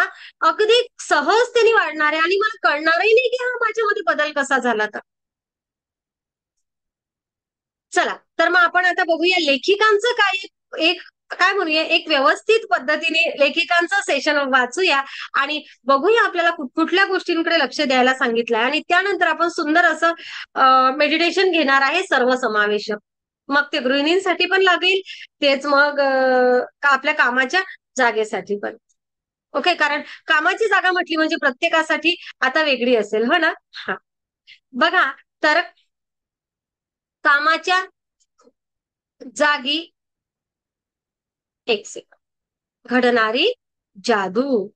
अगदी सहजतेने वाढणार आहे आणि मला कळणारही नाही की हा माझ्यामध्ये बदल कसा झाला. तर चला, तर मग आपण आता बघूया लेखिकांचं काय म्हणूया, एक व्यवस्थित पद्धतीने लेखिकांचं सेशन वाचूया आणि बघूया आपल्याला कुठल्या गोष्टींकडे लक्ष द्यायला सांगितलंय. आणि त्यानंतर आपण सुंदर असं मेडिटेशन घेणार आहे सर्वसमावेशक. मग ते गृहिणींसाठी पण लागेल, तेच मग आपल्या कामाच्या जागेसाठी पण. ओके, कारण कामाची जागा म्हटली म्हणजे प्रत्येकासाठी आता वेगळी असेल, हो ना. हा, बघा तर कामाच्या जागी एक सेकंड घडणारी जादू.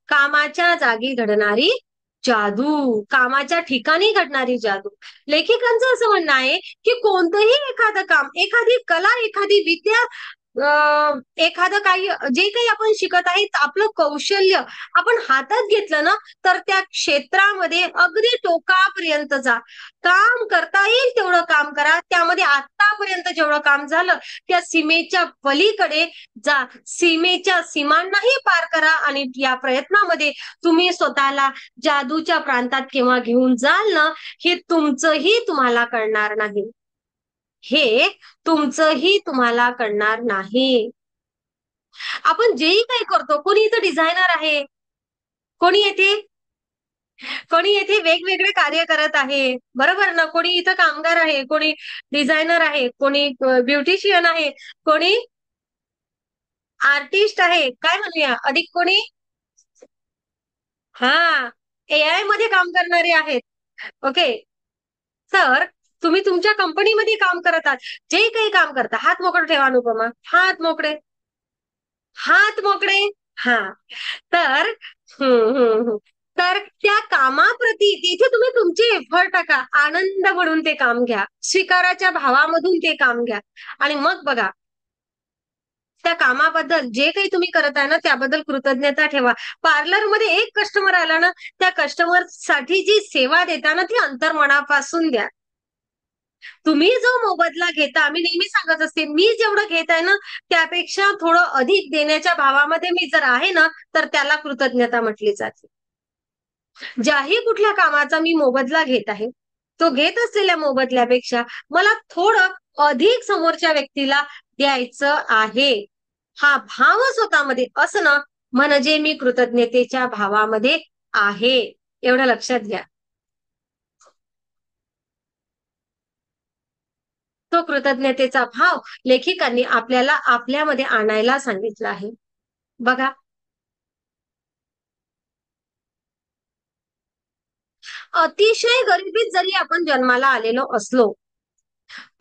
कामाच्या जागी घडणारी जादू, कामाच्या ठिकाणी घडणारी जादू. लेखिकांचं असं म्हणणं आहे की कोणतंही एखादं काम, एखादी कला, एखादी विद्या, एखादं काही जे काही आपण शिकत आहे, आपलं कौशल्य आपण हातात घेतलं ना, तर त्या क्षेत्रामध्ये अगदी टोकापर्यंत जा. काम करता येईल तेवढं काम करा. त्यामध्ये आतापर्यंत जेवढं काम झालं त्या सीमेच्या पलीकडे जा. सीमेच्या सीमांनाही पार करा आणि या प्रयत्नामध्ये तुम्ही स्वतःला जादूच्या प्रांतात केव्हा घेऊन जाल ना, हे तुमचंही तुम्हाला कळणार नाही. हे तुमचंही तुम्हाला कळणार नाही. आपण जेही काही करतो, कोणी इथं डिझायनर आहे, कोणी येथे वेगवेगळे कार्य करत आहे, बरोबर ना. कोणी इथं कामगार आहे, कोणी डिझायनर आहे, कोणी ब्युटिशियन आहे, कोणी आर्टिस्ट आहे, काय म्हणूया, अधिक कोणी एआय मध्ये काम करणारे आहेत. ओके, तर तुम्ही तुमच्या कंपनीमध्ये काम करत आहात, जे काही काम करता, हात मोकळे ठेवा अनुपमा, हात मोकळे, हात मोकळे. हा, तर तर त्या कामाप्रती तिथे तुम्ही तुमचे एफर्ट टाका, आनंद म्हणून ते काम घ्या, स्वीकाराच्या भावामधून ते काम घ्या. आणि मग बघा, त्या कामाबद्दल जे काही तुम्ही करत आहे ना त्याबद्दल कृतज्ञता ठेवा. पार्लरमध्ये एक कस्टमर आला ना, त्या कस्टमर साठी जी सेवा देता ना ती अंतर्मनापासून द्या. तुम्ही जो मोबदला घेता, मी नेहमी सांगत असते, मी जेवढं घेत आहे ना त्यापेक्षा थोडं अधिक देण्याच्या भावामध्ये मी जर आहे ना, तर त्याला कृतज्ञता म्हटली जाते. ज्याही कुठल्या कामाचा मी मोबदला घेत आहे, तो घेत असलेल्या मोबदल्यापेक्षा मला थोडं अधिक समोरच्या व्यक्तीला द्यायचं आहे, हा भाव स्वतःमध्ये असणं म्हणजे मी कृतज्ञतेच्या भावामध्ये आहे. एवढं लक्षात घ्या. तो कृतज्ञतेचा भाव लेखिकांनी आपल्याला आपल्यामध्ये आणायला सांगितलं आहे. बघा, अतिशय गरिबीत जरी आपण जन्माला आलेलो असलो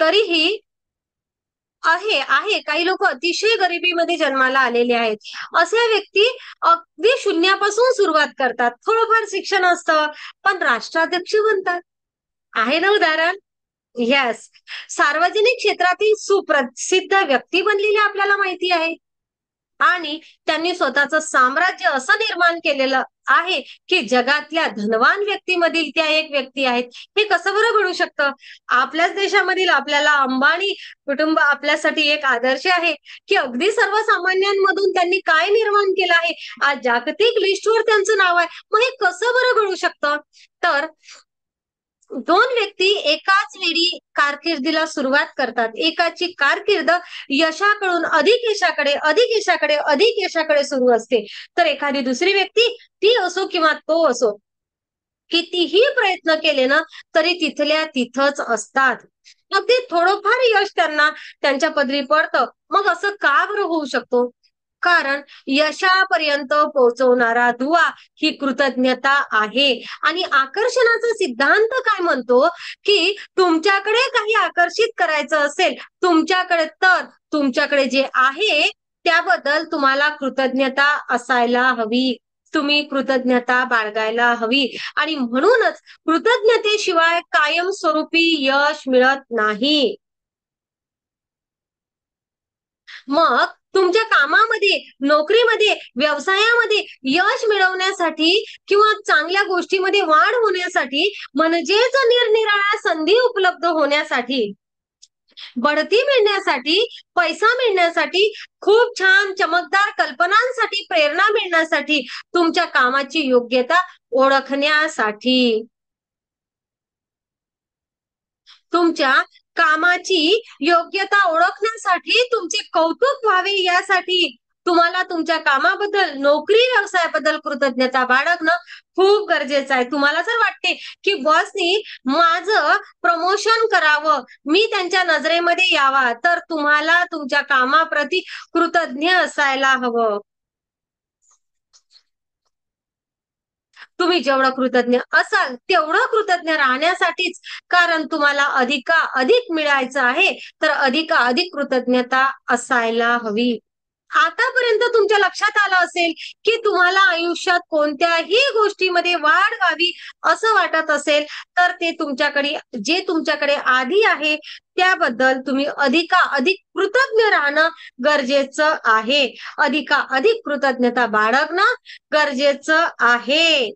तरीही आहे काही लोक अतिशय गरिबीमध्ये जन्माला आलेले आहेत. असे व्यक्ती अगदी शून्यापासून सुरुवात करतात. थोडंफार शिक्षण असतं पण राष्ट्राध्यक्ष बनतात. आहे ना उदाहरण? येस. सार्वजनिक क्षेत्रातील सुप्रसिद्ध व्यक्ती बनलेली आपल्याला माहिती आहे. आणि त्यांनी स्वतःचं साम्राज्य असं निर्माण केलेलं आहे की जगातल्या धनवान व्यक्तीमधील त्या एक व्यक्ती आहेत. हे कसं बरं घडू शकतं? आपल्याच देशामधील आपल्याला अंबानी कुटुंब आपल्यासाठी एक आदर्श आहे की अगदी सर्वसामान्यांमधून त्यांनी काय निर्माण केलं आहे, आज जागतिक लिस्टवर त्यांचं नाव आहे. मग हे कसं बरं घडू शकतं? तर दोन व्यक्ती एकाच वेळी कारकिर्दीला सुरुवात करतात. एकाची कारकीर्द यशाकडून अधिक यशाकडे अधिक यशाकडे अधिक यशाकडे सुरू असते, तर एखादी दुसरी व्यक्ती, ती असो किंवा तो असो, कितीही प्रयत्न केले ना तरी तिथल्या तिथंच असतात. अगदी थोडंफार यश त्यांना त्यांच्या पदरी पडतं. मग असं का बरं होऊ शकतो? कारण यशापर्यंत पोहोचवणारा दुवा ही कृतज्ञता आहे. आणि आकर्षणाचा सिद्धांत काय म्हणतो की तुमच्याकडे काही आकर्षित करायचं असेल तुमच्याकडे, तर तुमच्याकडे जे आहे त्याबद्दल तुम्हाला कृतज्ञता असायला हवी. तुम्ही कृतज्ञता बाळगायला हवी. आणि म्हणूनच कृतज्ञतेशिवाय कायमस्वरूपी यश मिळत नाही. मग तुमच्या कामामध्ये, नोकरीमध्ये, व्यवसायामध्ये यश मिळवण्यासाठी किंवा चांगल्या गोष्टीमध्ये वाढ होण्यासाठी, म्हणजेच निरनिराळ्या संधी उपलब्ध होण्यासाठी, बढती मिळण्यासाठी, पैसा मिळण्यासाठी, खूप छान चमकदार कल्पनांसाठी, प्रेरणा मिळण्यासाठी, तुमच्या कामाची योग्यता ओळखण्यासाठी, तुमच्या कामाची योग्यता ओळखण्यासाठी, तुमचे कौतुक व्हावे यासाठी तुम्हाला तुमच्या कामाबद्दल, नोकरी व्यवसायाबद्दल कृतज्ञता बाळगणं खूप गरजेचं आहे. तुम्हाला जर वाटते की बॉसनी माझं प्रमोशन करावं, मी त्यांच्या नजरेमध्ये यावा, तर तुम्हाला तुमच्या कामाप्रती कृतज्ञ असायला हवं. तुम्ही जेवढं कृतज्ञ असाल तेवढं कृतज्ञ राहण्यासाठीच, कारण तुम्हाला अधिक मिळायचं आहे, तर अधिक कृतज्ञता असायला हवी. आतापर्यंत तुमच्या लक्षात आलं असेल की तुम्हाला आयुष्यात कोणत्याही गोष्टीमध्ये वाढ व्हावी असं वाटत असेल, तर ते तुमच्याकडे आधी आहे त्याबद्दल तुम्ही अधिक कृतज्ञ राहणं गरजेचं आहे. अधिक कृतज्ञता बाळगणं गरजेचं आहे.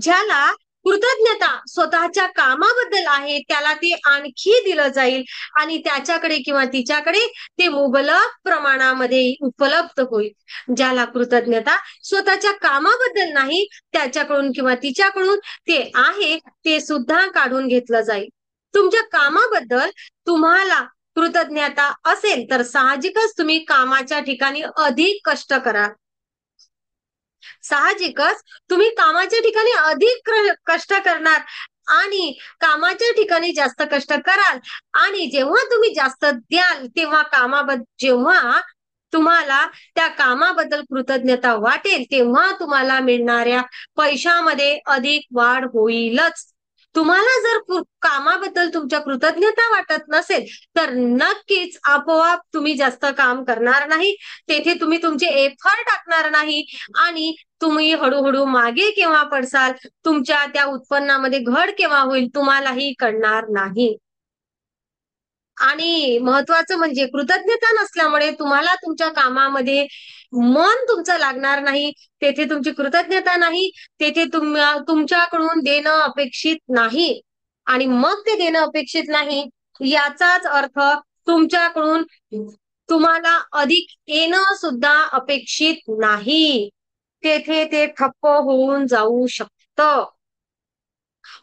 ज्याला कृतज्ञता स्वतःच्या कामाबद्दल आहे त्याला ते आणखी दिलं जाईल आणि त्याच्याकडे किंवा तिच्याकडे ते मुबलक प्रमाणामध्ये उपलब्ध होईल. ज्याला कृतज्ञता स्वतःच्या कामाबद्दल नाही, त्याच्याकडून किंवा तिच्याकडून ते आहे ते सुद्धा काढून घेतलं जाईल. तुमच्या कामाबद्दल तुम्हाला कृतज्ञता असेल तर साहजिकच तुम्ही कामाच्या ठिकाणी अधिक कष्ट करा. साहजिकच तुम्ही कामाच्या ठिकाणी अधिक कष्ट करणार आणि कामाच्या ठिकाणी जास्त कष्ट कराल. आणि जेव्हा तुम्ही जास्त द्याल तेव्हा जेव्हा तुम्हाला त्या कामाबद्दल कृतज्ञता वाटेल तेव्हा तुम्हाला मिळणाऱ्या पैशामध्ये अधिक वाढ होईलच. तुम्हाला जर कामाबद्दल तुमच्या कृतज्ञता वाटत नसेल तर नक्कीच आपोआप तुम्ही जास्त काम करणार नाही, तेथे तुम्ही तुमचे एफर्ट टाकणार नाही आणि तुम्ही हळूहळू मागे केव्हा पडसाल, तुमच्या त्या उत्पन्नामध्ये घट केव्हा होईल तुम्हालाही कळणार नाही. आणि महत्वाचं म्हणजे कृतज्ञता नसल्यामुळे तुम्हाला तुमच्या कामामध्ये मन तुमचं लागणार नाही, तेथे तुमची कृतज्ञता नाही, तेथे तुमच्याकडून देणं अपेक्षित नाही. आणि मग ते देणं अपेक्षित नाही याचाच अर्थ तुमच्याकडून तुम्हाला अधिक येणं सुद्धा अपेक्षित नाही. तेथे ते ठप्प होऊन जाऊ शकतं.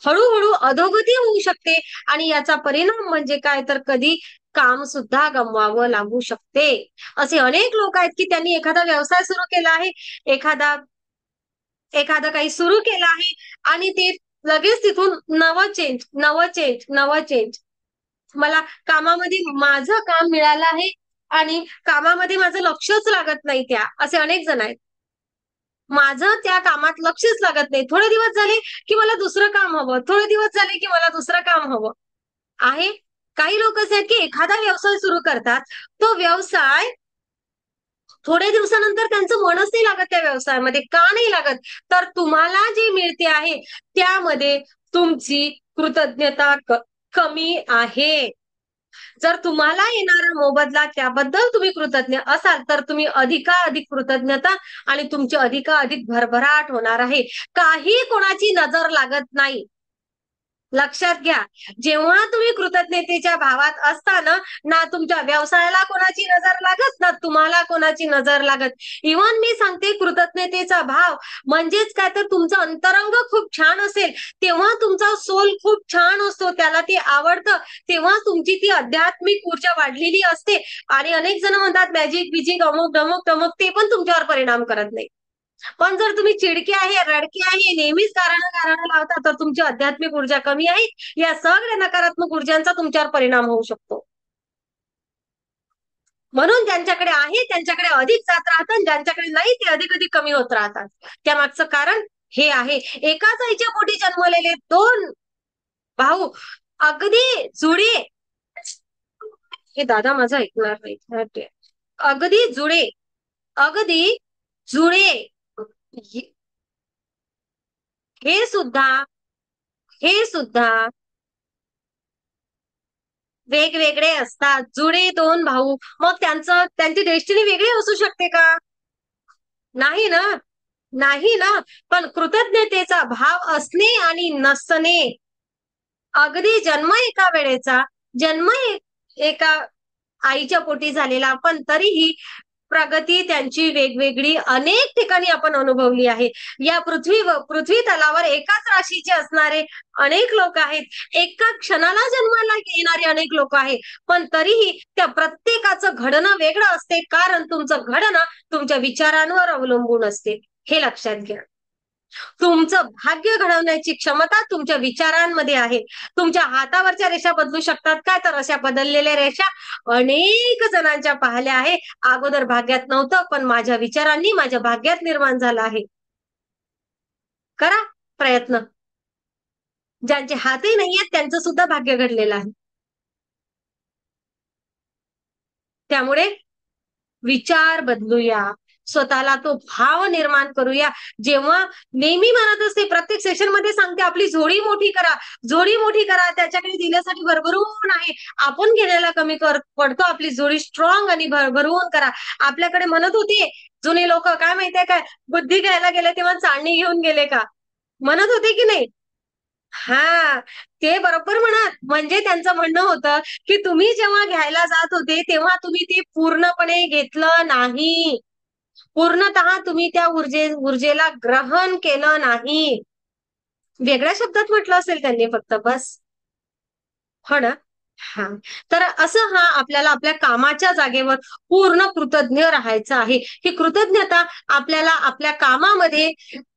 हळूहळू अधोगती होऊ शकते आणि याचा परिणाम म्हणजे काय, तर कधी काम सुद्धा गमवावं लागू शकते. असे अनेक लोक आहेत की त्यांनी एखादा व्यवसाय सुरू केला आहे, एखादं काही सुरू केलं आहे आणि ते लगेच तिथून नवं चेंज. मला कामामध्ये माझं काम मिळालं आहे आणि कामामध्ये माझं लक्षच लागत नाही, त्या असे अनेक जण आहेत. माझं त्या कामात लक्षच लागत नाही. थोडे दिवस झाले की मला दुसरं काम हवं, थोडे दिवस झाले की मला दुसरं काम हवं आहे. काही लोक असे आहेत की एखादा व्यवसाय सुरू करतात, तो व्यवसाय थोड्या दिवसानंतर त्यांचं मनच नाही लागत त्या व्यवसायामध्ये. का नाही लागत? तर तुम्हाला जे मिळते आहे त्यामध्ये तुमची कृतज्ञता कमी आहे. जर तुम्हाला येणारा मोबदला त्याबद्दल तुम्ही कृतज्ञ असाल तर तुम्ही अधिकाधिक कृतज्ञता आणि तुमची अधिकाधिक भरभराट होणार आहे. काही कोणाची नजर लागत नाही. लक्षात घ्या, जेव्हा तुम्ही कृतज्ञतेच्या भावात असता ना तुमच्या व्यवसायाला कोणाची नजर लागत, ना तुम्हाला कोणाची नजर लागत. इव्हन मी सांगते, कृतज्ञतेचा भाव म्हणजेच काय, तर तुमचं अंतरंग खूप छान असेल तेव्हा तुमचा सोल खूप छान असतो, त्याला ते आवडतं, तेव्हा तुमची ती आध्यात्मिक ऊर्जा वाढलेली असते. आणि अनेक जण म्हणतात मॅजिक बिजिक अमुक डमुक टमुक, ते पण तुमच्यावर परिणाम करत नाही. पण जर तुम्ही चिडके आहे, रडके आहे, नेहमीच कारण लावता, तर तुमची आध्यात्मिक ऊर्जा कमी आहे. या सगळ्या नकारात्मक ऊर्जांचा तुमच्यावर परिणाम होऊ शकतो. म्हणून ज्यांच्याकडे आहे त्यांच्याकडे अधिक जात राहतात, ज्यांच्याकडे नाही ते अधिक अधिक कमी होत राहतात. त्यामागचं कारण हे आहे. एकाच आईच्या पोटी जन्मलेले दोन भाऊ अगदी जुळे, हे दादा माझं ऐकणार नाही, अगदी जुळे, अगदी जुळे हे सुद्धा वेगवेगळे असतात. जुळे दोन भाऊ, मग त्यांची डेस्टिनी वेगळी असू शकते का? नाही ना, नाही ना. पण कृतज्ञतेचा भाव असणे आणि नसणे, अगदी जन्म एका आईच्या पोटी झालेला, पण तरीही प्रगती त्यांची वेगवेगळी अनेक ठिकाणी आपण अनुभवली आहे. या पृथ्वी तलावर एकाच राशीचे असणारे अनेक लोक आहेत, एका क्षणाला जन्माला येणारे अनेक लोक आहेत, पण तरीही त्या प्रत्येकाचं घडणं वेगळं असते, कारण तुमचं घडणं तुमच्या विचारांवर अवलंबून असते. हे लक्षात घ्या. तुमचं भाग्य घडवण्याची क्षमता तुमच्या विचारांमध्ये आहे. तुमच्या हातावरच्या रेषा बदलू शकतात काय? तर अशा बदललेल्या रेषा अनेक जणांच्या पाहिल्या आहे. अगोदर भाग्यात नव्हतं, पण माझ्या विचारांनी माझ्या भाग्यात निर्माण झालं आहे. करा प्रयत्न. ज्यांचे हातही नाहीयेत त्यांचं सुद्धा भाग्य घडलेलं आहे. त्यामुळे विचार बदलूया, स्वतःला तो भाव निर्माण करूया. जेव्हा नेहमी म्हणत असते, प्रत्येक सेशन मध्ये सांगते, आपली झोळी मोठी करा, झोळी मोठी करा. त्याच्याकडे दिल्यासाठी भरभरून आहे, आपण घेण्याला कमी पडतो. आपली झोळी स्ट्रॉंग आणि भरभरून करा. आपल्याकडे म्हणत होते जुने लोक, काय माहितीये काय, बुद्धी घ्यायला गेले तेव्हा चाळणी घेऊन गेले का, म्हणत होते की नाही? हा, ते बरोबर म्हणत. म्हणजे त्यांचं म्हणणं होतं की तुम्ही जेव्हा घ्यायला जात होते तेव्हा तुम्ही ते पूर्णपणे घेतलं नाही, पूर्णतः तुम्ही त्या ऊर्जेला ग्रहण केलं नाही. वेगळ्या शब्दात म्हटलं असेल त्यांनी फक्त, बस. हो ना. हा, तर असं आपल्याला आपल्या कामाच्या जागेवर पूर्ण कृतज्ञ राहायचं आहे. ही कृतज्ञता आपल्याला आपल्या कामामध्ये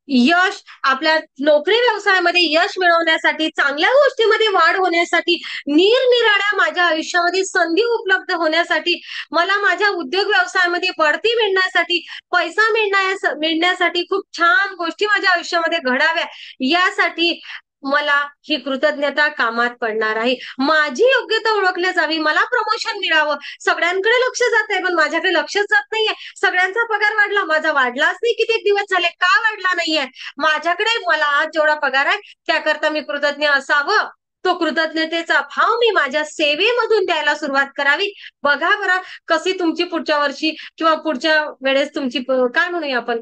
यश, आपल्या नोकरी व्यवसायामध्ये यश मिळवण्यासाठी, चांगल्या गोष्टीमध्ये वाढ होण्यासाठी, निरनिराळ्या माझ्या आयुष्यामध्ये संधी उपलब्ध होण्यासाठी, मला माझ्या उद्योग व्यवसायामध्ये बढती मिळण्यासाठी, पैसा मिळण्यासाठी, खूप छान गोष्टी माझ्या आयुष्यामध्ये घडाव्या, यासाठी मला ही कृतज्ञता कामात पडणार आहे. माझी योग्यता ओळखल्या जावी, मला प्रमोशन मिळावं. सगळ्यांकडे लक्ष जात आहे पण माझ्याकडे लक्षच जात नाहीये. सगळ्यांचा पगार वाढला, माझा वाढलाच नाही. कित्येक दिवस झाले का वाढला नाहीये? माझ्याकडे मला जेवढा पगार आहे त्याकरता मी कृतज्ञ असावं. तो कृतज्ञतेचा भाव मी माझ्या सेवेमधून द्यायला सुरुवात करावी. बघा बरं कशी तुमची पुढच्या वर्षी किंवा पुढच्या वेळेस तुमची काय म्हणूया आपण,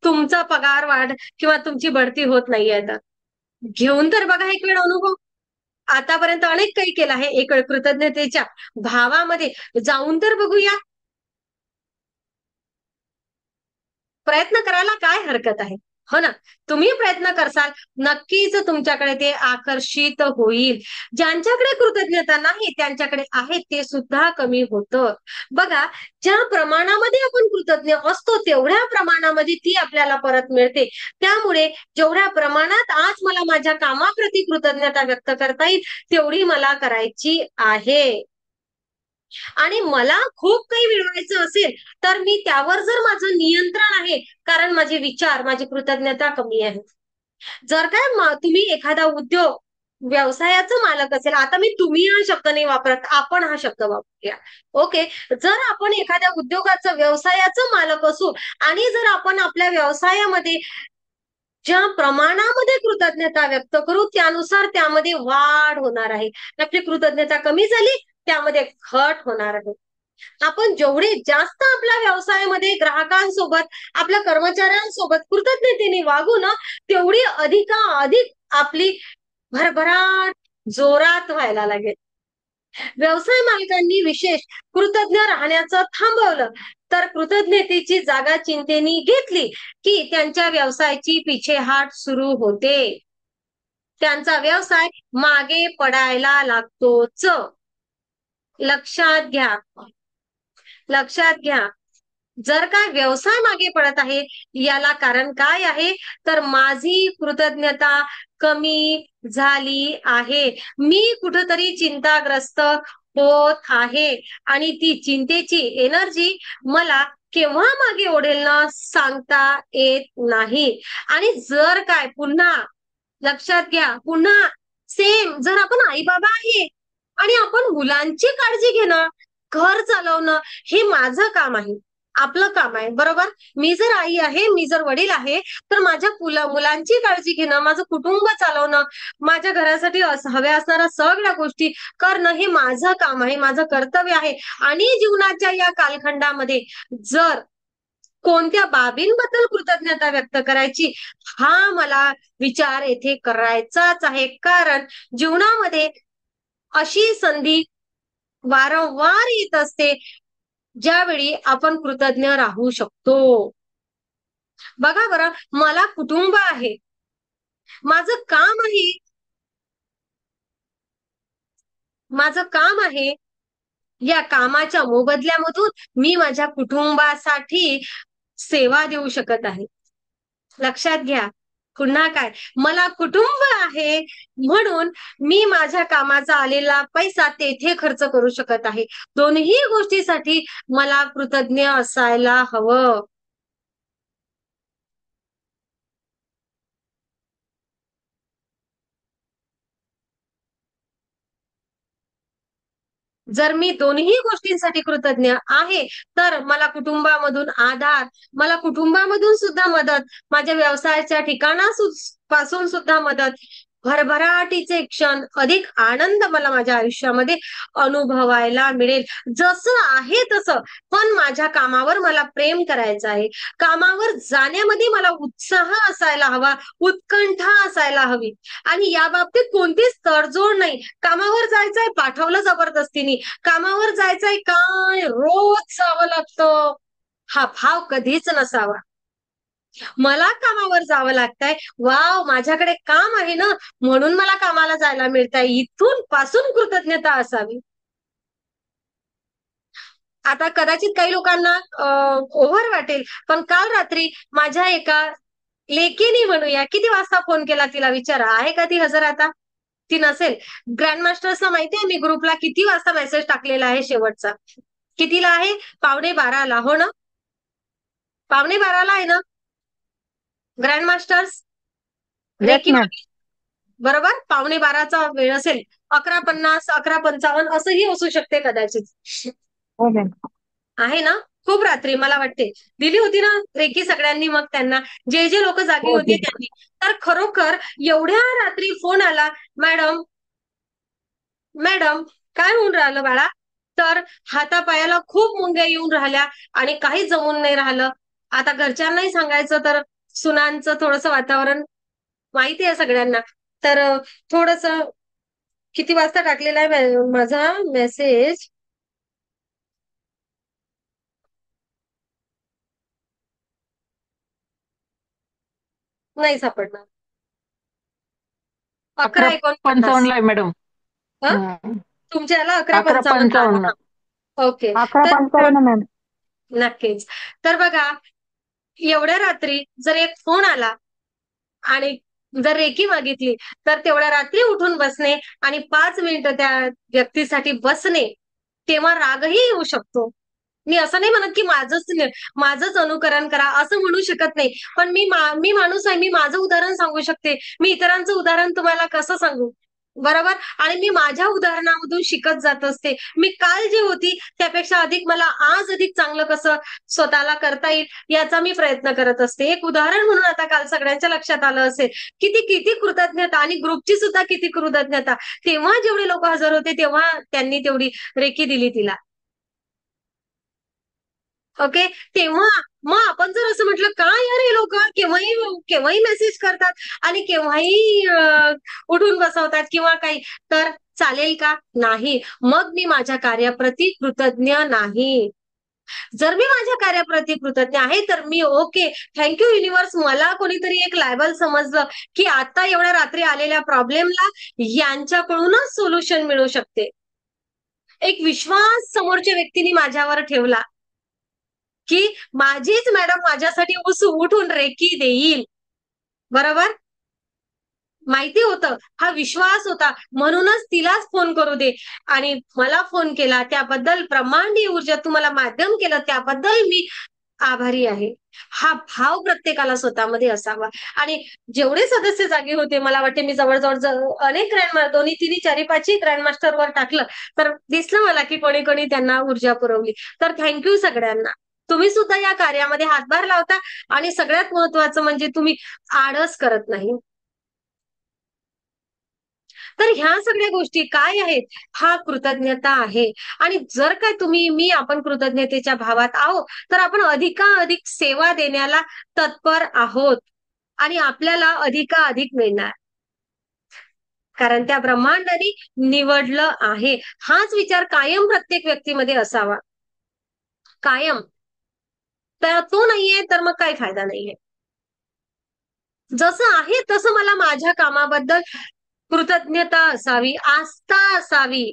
तुमचा पगार वाढ किंवा तुमची बढती होत नाहीये. तर घेऊन तर बघा एक वेळ अनुभव. आतापर्यंत अनेक काही केलं आहे, एक वेळ कृतज्ञतेच्या भावामध्ये जाऊन तर बघूया. प्रयत्न करायला काय हरकत आहे, हो ना? तुम्ही प्रयत्न करसाल, नक्कीच तुमच्याकडे ते आकर्षित होईल. ज्यांच्याकडे कृतज्ञता नाही त्यांच्याकडे आहे ते सुद्धा कमी होतं. बघा, ज्या प्रमाणामध्ये आपण कृतज्ञ असतो तेवढ्या प्रमाणामध्ये ती आपल्याला परत मिळते. त्यामुळे जेवढ्या प्रमाणात आज मला माझ्या कामाप्रती कृतज्ञता व्यक्त करता येईल तेवढी मला करायची आहे. आणि मला खूप काही मिळवायचं असेल तर मी त्यावर जर माझं नियंत्रण आहे, कारण माझे विचार, माझी कृतज्ञता कमी आहे. जर काय तुम्ही एखादा उद्योग व्यवसायाचं मालक असेल, आता मी तुम्ही हा शब्द नाही वापरत, आपण हा शब्द वापरूया. ओके. जर आपण एखाद्या उद्योगाचं व्यवसायाचं मालक असू आणि जर आपण आपल्या व्यवसायामध्ये ज्या प्रमाणामध्ये कृतज्ञता व्यक्त करू त्यानुसार त्यामध्ये वाढ होणार आहे. आपली कृतज्ञता कमी झाली त्यामध्ये घट होणार आहे. आपण जेवढे जास्त आपल्या व्यवसायामध्ये ग्राहकांसोबत, आपल्या कर्मचाऱ्यांसोबत कृतज्ञतेने वागू ना, तेवढी अधिक आपली भरभराट जोरात व्हायला लागेल. व्यवसाय मालकांनी विशेष कृतज्ञ राहण्याचं थांबवलं तर कृतज्ञतेची जागा चिंतेने घेतली की त्यांच्या व्यवसायाची पिछेहाट सुरू होते. त्यांचा व्यवसाय मागे पडायला लागतोच. लक्षात घ्या. लक्षात घ्या. जर काय व्यवसाय मागे पडत आहे याला कारण काय आहे, तर माझी कृतज्ञता कमी झाली आहे. मी कुठंतरी चिंताग्रस्त होत आहे आणि ती चिंतेची एनर्जी मला केव्हा मागे ओढेल ना सांगता येत नाही. आणि जर काय पुन्हा लक्षात घ्या, पुन्हा सेम जर आपण आई बाबा आहे आणि आपण मुलांची काळजी घेणं, घर चालवणं हे माझं काम आहे, आपलं काम आहे, बरोबर. मी जर आई आहे, मी जर वडील आहे, तर माझ्या मुलांची काळजी घेणं, माझं कुटुंब चालवणं, माझ्या घरासाठी हव्या असणाऱ्या सगळ्या गोष्टी करणं हे माझं काम आहे, माझं कर्तव्य आहे. आणि जीवनाच्या या कालखंडामध्ये जर कोणत्या बाबींबद्दल कृतज्ञता व्यक्त करायची हा मला विचार येथे करायचाच आहे. कारण जीवनामध्ये अशी संधी वारंवार येत असते ज्यावेळी आपण कृतज्ञ राहू शकतो. बघा बरं, मला कुटुंब आहे, माझं काम आहे, या कामाच्या मोबदल्यामधून मी माझ्या कुटुंबासाठी सेवा देऊ शकत आहे. लक्षात घ्या. पुन्हा काय, मला कुटुंब आहे म्हणून मी माझ्या कामाचा आलेला पैसा तेथे खर्च करू शकत आहे. दोन्ही गोष्टीसाठी मला कृतज्ञ असायला हवं. जर मी दोन्ही गोष्टींसाठी कृतज्ञ आहे तर मला कुटुंबामधून आधार, मला कुटुंबामधून सुद्धा मदत, माझ्या व्यवसायाच्या ठिकाणापासून सुद्धा मदत, भरभराटीचे क्षण, अधिक आनंद मला माझ्या आयुष्यामध्ये अनुभवायला मिळेल. जसं आहे तसं. पण माझ्या कामावर मला प्रेम करायचं आहे. कामावर जाण्यामध्ये मला उत्साह असायला हवा, उत्कंठा असायला हवी. आणि या बाबतीत कोणतीच तडजोड नाही. कामावर जायचंय, पाठवलं जबरदस्तीने. कामावर जायचंय काय, रोज जावं लागतं, हा भाव कधीच नसावा. मला कामावर जावं लागतंय, वाव माझ्याकडे काम आहे ना म्हणून मला कामाला जायला मिळतंय, इथून पासून कृतज्ञता असावी. आता कदाचित काही लोकांना ओव्हर वाटेल, पण काल रात्री माझ्या एका लेकीनी म्हणूया, किती वाजता फोन केला तिला विचारा, आहे का ती हजर आता? ती नसेल. ग्रँड मास्टर्सला माहितीये मी ग्रुपला किती वाजता मेसेज टाकलेला आहे शेवटचा? कितीला आहे? 11:15ला. हो ना, 11:15ला आहे ना ग्रँड मास्टर्स? रेकी बरोबर, 11:15चा वेळ असेल. 11:50, 11:55 असंही असू शकते कदाचित. आहे ना, खूप रात्री मला वाटते दिली होती ना रेकी सगळ्यांनी, मग त्यांना जे जे लोक जागी होते त्यांनी. तर खरोखर एवढ्या रात्री फोन आला, मॅडम मॅडम काय होऊन राहिलं बाळा? तर हातापायाला खूप मुंग्या येऊन राहिल्या आणि काही जमून नाही राहिलं. आता घरच्यांनाही सांगायचं तर सुनांचं थोडंसं वातावरण माहिती आहे सगळ्यांना. तर थोडस किती वाजता टाकलेला आहे माझा मेसेज? नाही सापडणार. 11:49 मॅडम. तुमच्याला 11:55. 11:55. ओके. 11:55 मॅम. नक्कीच. तर बघा, एवढ्या रात्री जर एक फोन आला आणि जर रेकी मागितली तर तेवढ्या रात्री उठून बसणे आणि 5 मिनिटं त्या व्यक्तीसाठी बसणे तेव्हा रागही येऊ शकतो. मी असं नाही म्हणत की माझंच अनुकरण करा असं म्हणू शकत नाही. पण मी माणूस आहे, मी माझं उदाहरण सांगू शकते. मी इतरांचं उदाहरण तुम्हाला कसं सांगू? बरोबर? आणि मी माझ्या उदाहरणामधून शिकत जात असते. मी काल जी होती त्यापेक्षा अधिक मला आज अधिक चांगलं कसं स्वतःला करता येईल याचा मी प्रयत्न करत असते. एक उदाहरण म्हणून आता काल सगळ्यांच्या लक्षात आलं असेल की ती किती कृतज्ञता आणि ग्रुपची सुद्धा किती कृतज्ञता. तेव्हा जेवढे लोक हजर होते तेव्हा त्यांनी तेवढी रेकी दिली तिला. ओके. तेव्हा मग आपण जर असं म्हटलं काय यार हे लोक केव्हाही केव्हाही मेसेज करतात आणि केव्हाही उठून बसवतात किंवा काही, तर चालेल का? नाही. मग मी माझ्या कार्याप्रती कृतज्ञ नाही. जर मी माझ्या कार्याप्रती कृतज्ञ आहे तर मी ओके, थँक्यू युनिव्हर्स, मला कोणीतरी एक लायबल समजलं की आता एवढ्या रात्री आलेल्या प्रॉब्लेमला यांच्याकडूनच सोल्युशन मिळू शकते. एक विश्वास समोरच्या व्यक्तीने माझ्यावर ठेवला की माझीच मॅडम माझ्यासाठी उठून रेकी देईल. बरोबर? माहिती होतं, हा विश्वास होता, म्हणूनच तिलाच फोन करू दे. आणि मला फोन केला त्याबद्दल, ब्रह्मांडीय ऊर्जा तुम्हाला माध्यम केलं त्याबद्दल मी आभारी आहे. हा भाव प्रत्येकाला स्वतःमध्ये असावा. आणि जेवढे सदस्य जागे होते, मला वाटते मी जवळजवळ अनेक दोन्ही तिन्ही चारी पाचही ग्रँड मास्टरवर टाकलं तर दिसलं मला की कोणी कोणी त्यांना ऊर्जा पुरवली. तर थँक्यू सगळ्यांना. तुम्ही सुद्धा या कार्यामध्ये हातभार लावता आणि सगळ्यात महत्वाचं म्हणजे तुम्ही आळस करत नाही. तर ह्या सगळ्या गोष्टी काय आहेत? हा कृतज्ञता आहे. आणि जर काय आपण कृतज्ञतेच्या भावात आहोत तर आपण अधिकाधिक सेवा देण्याला तत्पर आहोत आणि आपल्याला अधिकाधिक मिळणार. कारण त्या ब्रह्मांडाने निवडलं आहे. हाच विचार कायम प्रत्येक व्यक्तीमध्ये असावा. कायम. तर तो नाहीये तर मग काही फायदा नाहीये. जसं आहे तसं मला माझ्या कामाबद्दल कृतज्ञता असावी, आस्था असावी,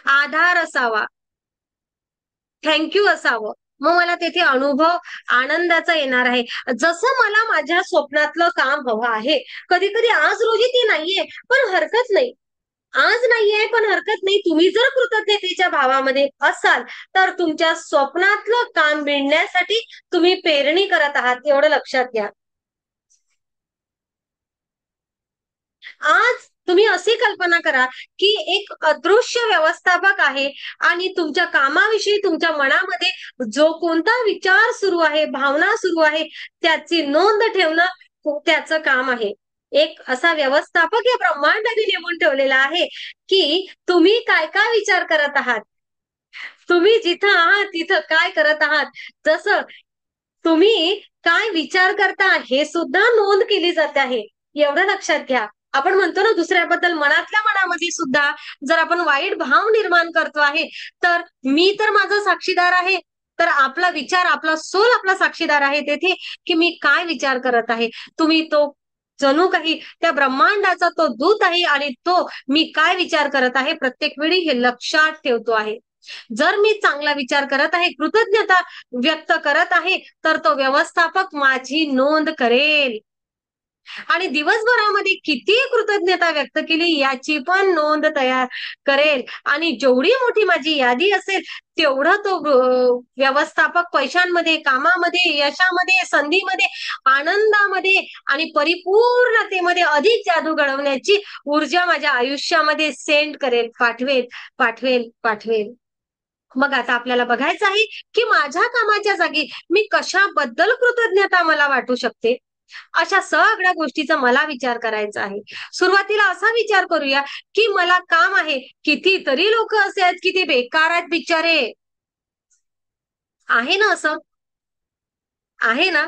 आधार असावा, थँक्यू असावं. मग मला तेथे अनुभव आनंदाचा येणार आहे. जसं मला माझ्या स्वप्नातलं काम हवं आहे. कधी कधी आज रोजी ते नाहीये पण हरकत नाही. आज नाहीये पण हरकत नाही. तुम्ही जर कृतज्ञतेच्या भावामध्ये असाल तर तुमच्या स्वप्नातलं काम मिळण्यासाठी तुम्ही पेरणी करत आहात, एवढं लक्षात घ्या. आज तुम्ही अशी कल्पना करा की एक अदृश्य व्यवस्थापक आहे आणि तुमच्या कामाविषयी तुमच्या मनामध्ये जो कोणता विचार सुरू आहे, भावना सुरू आहे, त्याची नोंद ठेवणं त्याचं काम आहे. एक असा व्यवस्थापक या ब्रह्मांडाने नेमून ठेवलेला आहे की तुम्ही काय काय विचार करत आहात, तुम्ही जिथं आहात तिथं काय करत आहात, जसं तुम्ही काय विचार करता हे सुद्धा नोंद केली जाते आहे. एवढं लक्षात घ्या. आपण म्हणतो ना दुसऱ्याबद्दल मनातल्या मनामध्ये सुद्धा जर आपण वाईट भाव निर्माण करतो आहे तर मी तर माझा साक्षीदार आहे. तर आपला विचार, आपला सोल आपला साक्षीदार आहे तेथे की मी काय विचार करत आहे. तुम्ही तो जणू काही त्या ब्रह्मांडाचा तो दूत आहे आणि तो मी काय विचार करत आहे प्रत्येक वेळी हे लक्षात ठेवतो आहे. जर मी चांगला विचार करत आहे, कृतज्ञता व्यक्त करत आहे तर तो व्यवस्थापक माझी नोंद करेल आणि दिवसभरामध्ये किती कृतज्ञता व्यक्त केली याची पण नोंद तयार करेल. आणि जेवढी मोठी माझी यादी असेल तेवढं तो व्यवस्थापक पैशांमध्ये, कामामध्ये, यशामध्ये, संधीमध्ये, आनंदामध्ये आणि परिपूर्णतेमध्ये अधिक जादू घडवण्याची ऊर्जा माझ्या आयुष्यामध्ये सेंड करेल, पाठवेल पाठवेल पाठवेल. मग आता आपल्याला बघायचं आहे की माझ्या कामाच्या जागी मी कशाबद्दल कृतज्ञता मला वाटू शकते. अशा सगळ्या गोष्टीचा मला विचार करायचा आहे. सुरुवातीला असा विचार करूया की मला काम आहे. कितीतरी लोक असे आहेत की ते बेकार आहेत बिचारे. आहे ना असं? आहे ना?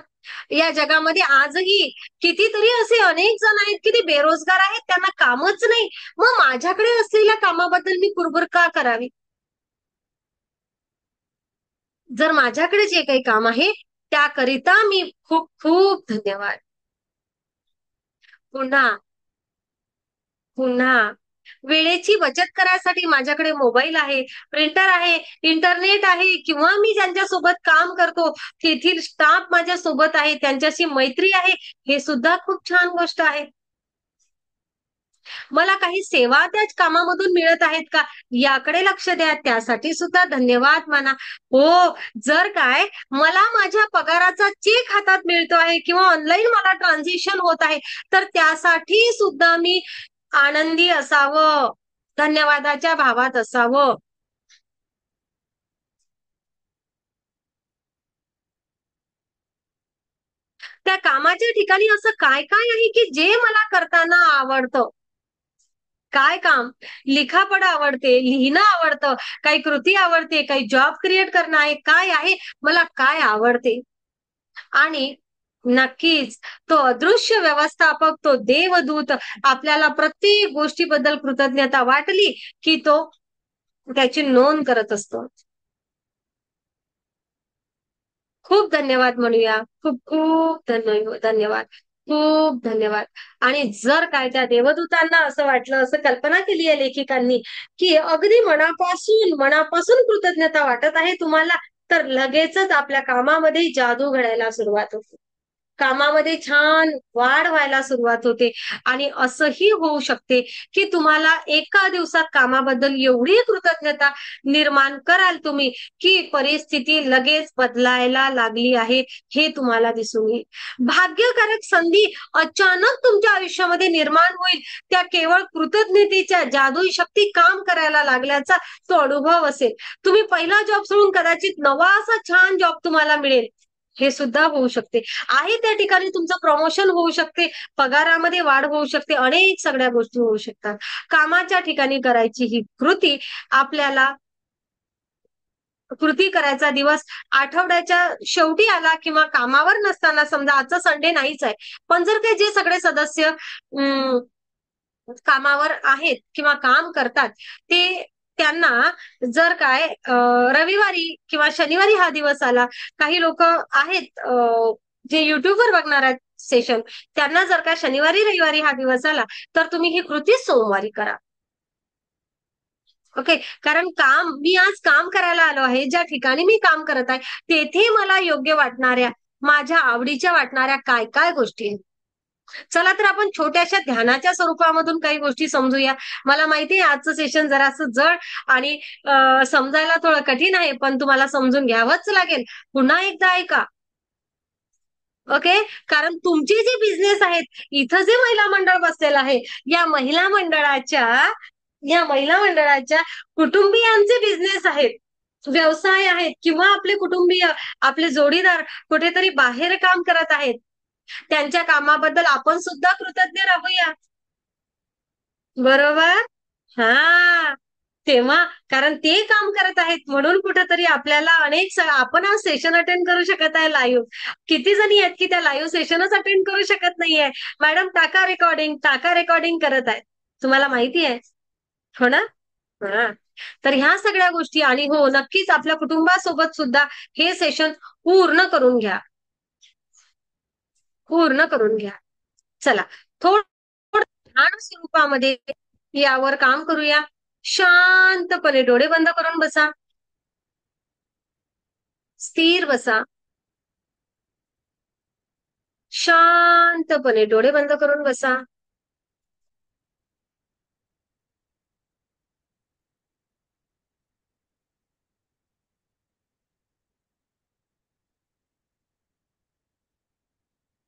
या जगामध्ये आजही कितीतरी असे अनेक जण आहेत की ते बेरोजगार आहेत, त्यांना कामच नाही. मग माझ्याकडे असलेल्या कामाबद्दल मी कुरबुर का करावी? जर माझ्याकडे जे काही काम आहे त्याकरिता मी खूप खूप धन्यवाद. पुन्हा पुन्हा वेळेची बचत करायसाठी माझ्याकडे मोबाईल आहे, प्रिंटर आहे, इंटरनेट आहे किंवा मी ज्यांच्यासोबत काम करतो तेथील स्टाफ माझ्या सोबत आहे, त्यांच्याशी मैत्री आहे, हे सुद्धा खूप छान गोष्ट आहे. मला काही सेवा त्या कामामधून मिळत आहेत का, याकडे लक्ष द्या. त्यासाठी सुद्धा धन्यवाद माना. हो, जर काय मला माझ्या पगाराचा चेक हातात मिळतो आहे किंवा ऑनलाईन मला ट्रान्झॅक्शन होत आहे, तर त्यासाठी सुद्धा मी आनंदी असावं, धन्यवादाच्या भावात असावं. त्या कामाच्या ठिकाणी असं काय काय आहे की जे मला करताना आवडतं. काय काम? लिखापड आवडते, लिहिणं आवडतं, काही कृती आवडते, काही जॉब क्रिएट करणं आहे, काय आहे, मला काय आवडते. आणि नक्कीच तो अदृश्य व्यवस्थापक, तो देवदूत आपल्याला प्रत्येक गोष्टीबद्दल कृतज्ञता वाटली की तो त्याची नोंद करत असतो. खूप धन्यवाद म्हणूया. खूप खूप धन्यवाद. खूप धन्यवाद. आणि जर काय त्या देवदूतांना असं वाटलं, असं कल्पना केली आहे लेखिकांनी, की अगदी मनापासून मनापासून कृतज्ञता वाटत आहे तुम्हाला, तर लगेचच आपल्या कामामध्ये जादू घडायला सुरुवात होते. कामामध्ये छान वाढ व्हायला सुरुवात होते. आणि असंही होऊ शकते की तुम्हाला एका दिवसात कामाबद्दल एवढी कृतज्ञता निर्माण कराल तुम्ही की परिस्थिती लगेच बदलायला लागली आहे, हे तुम्हाला दिसून येईल. भाग्यकारक संधी अचानक तुमच्या आयुष्यामध्ये निर्माण होईल. त्या केवळ कृतज्ञतेच्या जादुई शक्ती काम करायला लागल्याचा तो अनुभव असेल. तुम्ही पहिला जॉब सोडून कदाचित नवा असा छान जॉब तुम्हाला मिळेल, हे सुद्धा होऊ शकते. आहे त्या ठिकाणी तुमचं प्रमोशन होऊ शकते, पगारामध्ये वाढ होऊ शकते, अनेक सगळ्या गोष्टी होऊ शकतात. कामाच्या ठिकाणी करायची ही आपल्याला कृती करायचा दिवस आठवड्याच्या शेवटी आला किंवा कामावर नसताना, समजा आजचा संडे नाहीच आहे, पण जर काही जे सगळे सदस्य कामावर आहेत किंवा काम करतात, ते त्यांना जर काय रविवारी किंवा शनिवारी हा दिवस आला, काही लोक आहेत जे युट्यूबवर बघणार आहेत सेशन, त्यांना जर का शनिवारी रविवारी हा दिवस आला, तर तुम्ही ही कृती सोमवारी करा. ओके. कारण मी आज काम करायला आलो आहे, ज्या ठिकाणी मी काम करत आहे, तेथे मला योग्य वाटणाऱ्या, माझ्या आवडीच्या वाटणाऱ्या काय काय गोष्टी आहेत. चला तर आपण छोट्याशा ध्यानाच्या स्वरूपामधून काही गोष्टी समजूया. मला माहिती आहे आजचं सेशन जरासं जड आणि समजायला थोडं कठीण आहे, पण तुम्हाला समजून घ्यावंच लागेल. पुन्हा एकदा ऐका. ओके. कारण तुमचे जे बिझनेस आहेत, इथं जे महिला मंडळ बसलेलं आहे, या महिला मंडळाच्या कुटुंबियांचे बिझनेस आहेत, व्यवसाय आहेत किंवा आपले कुटुंबीय, आपले जोडीदार कुठेतरी बाहेर काम करत आहेत. त्यांच्या कामाबद्दल आपण सुद्धा कृतज्ञ राहूया. बरोबर? हा. तेव्हा कारण ते काम करत आहेत म्हणून कुठेतरी आपल्याला आपण आज सेशन अटेंड करू शकत आहे लाईव्ह. किती जणी आहेत की त्या लाईव्ह सेशनच अटेंड करू शकत नाहीये. मॅडम टाका रेकॉर्डिंग करत आहेत. तुम्हाला माहिती आहे, हो ना? हा. तर ह्या सगळ्या गोष्टी, आणि हो नक्कीच आपल्या कुटुंबासोबत सुद्धा हे सेशन पूर्ण करून घ्या. पूर्ण करून घ्या. चला, थोडं ध्यान स्वरूपामध्ये यावर काम करूया. शांतपणे डोळे बंद करून बसा. स्थिर बसा. शांतपणे डोळे बंद करून बसा.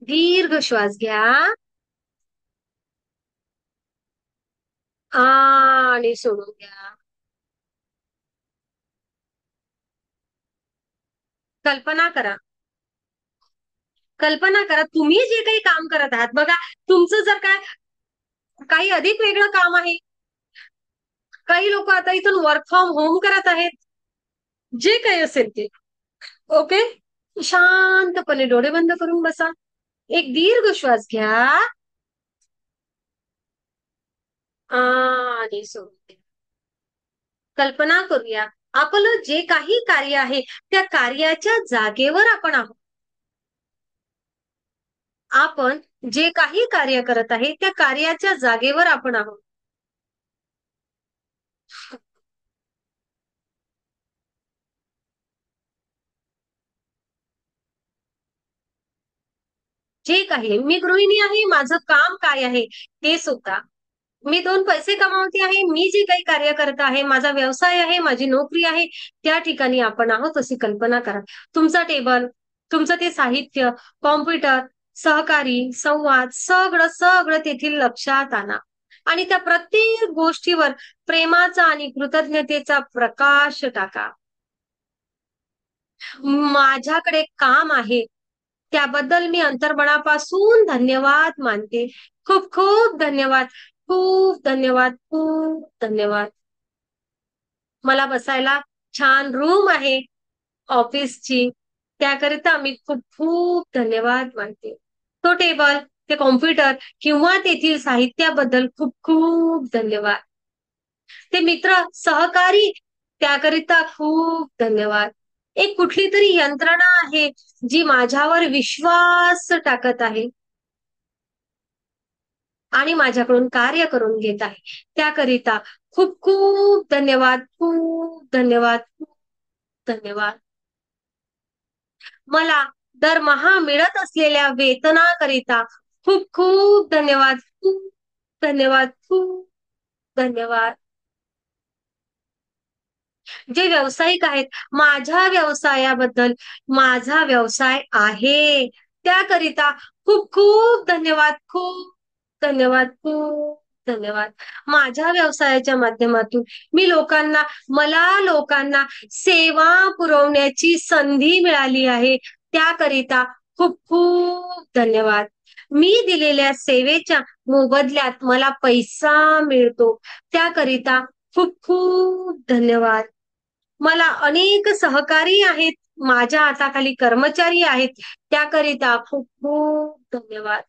दीर्घ श्वास घ्या आणि सोडून घ्या. कल्पना करा. कल्पना करा तुम्ही जे काही काम करत आहात, बघा तुमचं जर काय काही अधिक वेगळं काम आहे. काही लोक आता इथून वर्क फ्रॉम होम करत आहेत. जे काही असेल ते, ओके. शांतपणे डोळे बंद करून बसा. एक दीर्घ श्वास घ्या आणि सोडून द्या. कल्पना करूया आपलं जे काही कार्य आहे, त्या कार्याच्या जागेवर आपण आहोत. आपण जे काही कार्य करत आहे, त्या कार्याच्या जागेवर आपण आहोत. जे काही मी गृहिणी आहे, माझं काम काय आहे ते सुद्धा. मी 2 पैसे कमावते आहे, मी जे काही कार्य करत आहे, माझा व्यवसाय आहे, माझी नोकरी आहे, त्या ठिकाणी आपण आहोत अशी कल्पना करा. तुमचा टेबल, तुमचं ते साहित्य, कॉम्प्युटर, सहकारी, संवाद सगळं सगळं तेथील लक्षात आणा आणि त्या प्रत्येक गोष्टीवर प्रेमाचा आणि कृतज्ञतेचा प्रकाश टाका. माझ्याकडे काम आहे, त्याबद्दल मी अंतर्मनापासून धन्यवाद मानते. खूप खूप धन्यवाद. खूप धन्यवाद. खूप धन्यवाद. मला बसायला छान रूम आहे ऑफिसची, त्याकरिता मी खूप खूप धन्यवाद मानते. तो टेबल, ते कॉम्प्युटर किंवा तेथील साहित्याबद्दल खूप खूप धन्यवाद. ते मित्र, सहकारी, त्याकरिता खूप धन्यवाद. एक कुठली तरी यंत्रणा आहे जी माझ्यावर विश्वास टाकत आहे आणि माझ्याकडून कार्य करून घेत आहे, त्याकरिता खूप खूप धन्यवाद. खूप धन्यवाद. खूप धन्यवाद. मला दरमहा मिळत असलेल्या वेतनाकरिता खूप खूप धन्यवाद. खूप धन्यवाद. खूप धन्यवाद. जे व्यावसायिक आहेत, माझ्या व्यवसायाबद्दल, माझा व्यवसाय आहे त्याकरिता खूप खूप धन्यवाद. खूप धन्यवाद. खूप धन्यवाद. माझ्या व्यवसायाच्या माध्यमातून मला लोकांना सेवा पुरवण्याची संधी मिळाली आहे, त्याकरिता खूप खूप धन्यवाद. मी दिलेल्या सेवेच्या मोबदल्यात मला पैसा मिळतो, त्याकरिता खूप खूप धन्यवाद. मला अनेक सहकारी आहेत, माझ्या हाताखाली कर्मचारी आहेत, त्याकरिता खूप खूप धन्यवाद.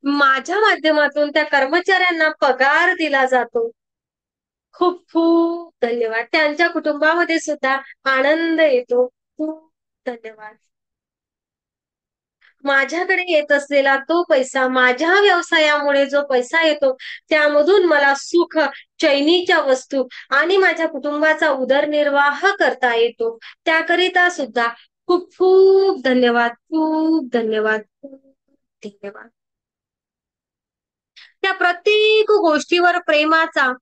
माझ्या माध्यमातून त्या कर्मचाऱ्यांना पगार दिला जातो, खूप खूप धन्यवाद. त्यांच्या कुटुंबामध्ये सुद्धा आनंद येतो, खूप धन्यवाद. माझ्याकडे येत असलेला तो पैसा, माझ्या व्यवसायामुळे जो पैसा येतो, त्यामधून मला सुख, चैनीच्या वस्तू आणि माझ्या कुटुंबाचा उदरनिर्वाह करता येतो, त्याकरिता सुद्धा खूप खूप धन्यवाद. खूप धन्यवाद. खूप धन्यवाद. त्या प्रत्येक गोष्टीवर प्रेमाचा,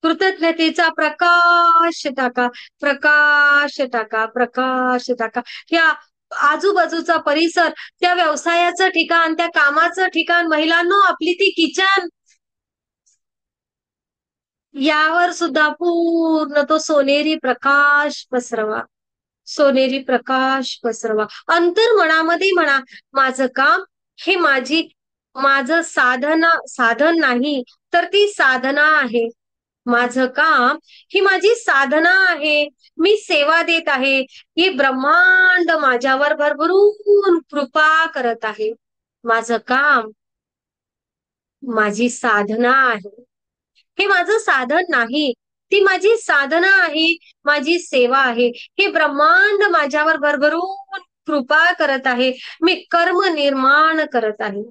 कृतज्ञतेचा प्रकाश टाका. प्रकाश टाका. प्रकाश टाका. या आजूबाजूचा परिसर, त्या व्यवसायाचं ठिकाण, त्या कामाचं ठिकाण, महिलांनो आपली ती किचन, यावर सुद्धा पूर्ण तो सोनेरी प्रकाश पसरवा. सोनेरी प्रकाश पसरवा. अंतर्मनामध्ये म्हणा, माझं काम हे माझं साधन नाही, तर ती साधना आहे. माझं काम ही माझी साधना आहे. मी सेवा देत आहे. ही ब्रह्मांड माझ्यावर भरभरून कृपा करत आहे. माझं काम माझी साधना आहे. हे माझं साधन नाही, ती माझी साधना आहे, माझी सेवा आहे. हे ब्रह्मांड माझ्यावर भरभरून कृपा करत आहे. मी कर्म निर्माण करत आहे.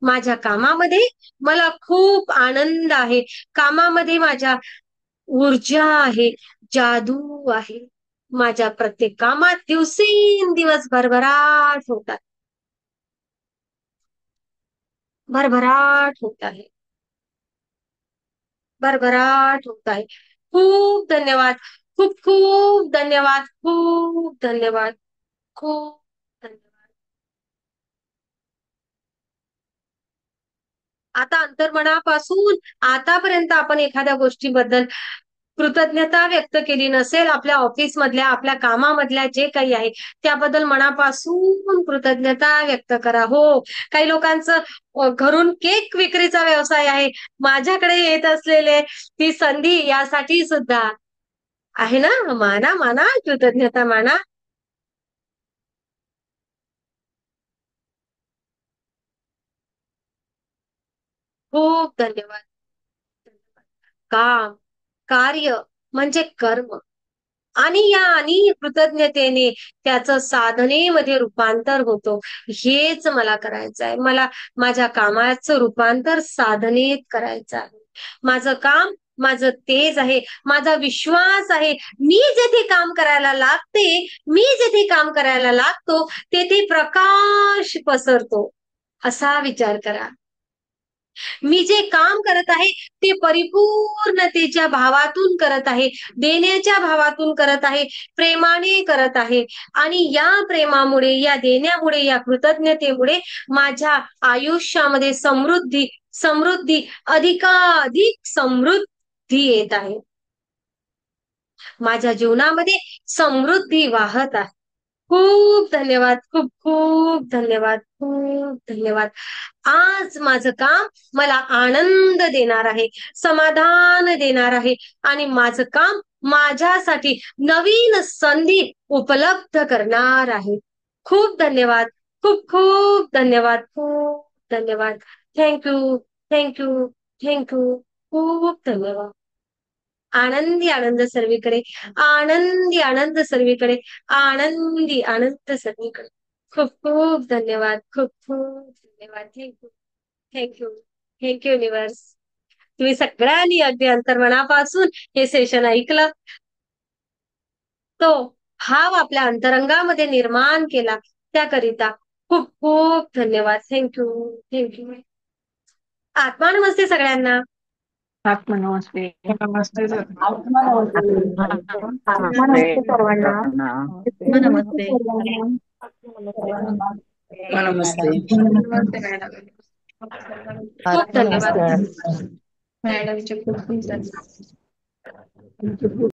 माझ्या कामामध्ये मला खूप आनंद आहे. कामामध्ये माझ्या ऊर्जा आहे, जादू आहे. माझ्या प्रत्येक कामात दिवसेंदिवस भरभराट होतात. भरभराट होत आहे. भरभराट होत आहे. खूप धन्यवाद. खूप खूप धन्यवाद. खूप धन्यवाद. खूप धन्यवाद. आता अंतर्मनापासून आतापर्यंत आपण एखाद्या गोष्टीबद्दल कृतज्ञता व्यक्त केली नसेल, आपल्या ऑफिस मधल्या, आपल्या कामामधल्या जे काही आहे त्याबद्दल मनापासून कृतज्ञता व्यक्त करा. हो, काही लोकांचं घरून केक विक्रीचा व्यवसाय आहे. माझ्याकडे येत असलेले ती संधी यासाठी सुद्धा आहे ना. माना माना, कृतज्ञता माना. खूप धन्यवाद. काम, कार्य म्हणजे कर्म आणि कृतज्ञतेने त्याचं साधनेमध्ये रूपांतर होतो. हेच मला करायचं आहे. मला माझ्या कामाचं रूपांतर साधनेत करायचं आहे. माझं काम माझं तेज आहे, माझा विश्वास आहे. मी जेथे काम करायला लागतो तेथे प्रकाश पसरतो, असा विचार करा. मी जे काम करत आहे ते परिपूर्णतेच्या भावातून करत आहे, देण्याच्या भावातून करत आहे, प्रेमाने करत आहे. आणि या प्रेमामुळे, या देण्यामुळे, या कृतज्ञतेमुळे माझ्या आयुष्यामध्ये समृद्धी समृद्धी अधिकाधिक समृद्धी येत आहे. माझ्या जीवनामध्ये समृद्धी वाहत आहे. खूप धन्यवाद, खूप खूप धन्यवाद, खूप धन्यवाद. आज माझं काम मला आनंद देणार आहे, समाधान देणार आहे आणि माझं काम माझ्यासाठी नवीन संधी उपलब्ध करणार आहे. खूप धन्यवाद, खूप खूप धन्यवाद, खूप धन्यवाद. Thank you, thank you, thank you. खूप धन्यवाद. आनंदी आनंद सर्वीकडे, आनंदी आनंद सर्वीकडे, आनंदी आनंद सर्वीकडे. खूप खूप धन्यवाद, खूप खूप धन्यवाद. Thank you, thank you, thank you universe. तुम्ही सगळ्यांनी अगदी अंतर्मनापासून हे सेशन ऐकलं, तो भाव आपल्या अंतरंगामध्ये निर्माण केला, त्याकरिता खूप खूप धन्यवाद. Thank you, thank you. आत्मा नमस्ते सगळ्यांना. आत्मा नमस्ते. नमस्ते सर. नमस्ते सर्वांना. नमस्ते. नमस्ते. नमस्ते मॅडम. खूप धन्यवाद. मॅडमचे खूप खूप धन्यवाद.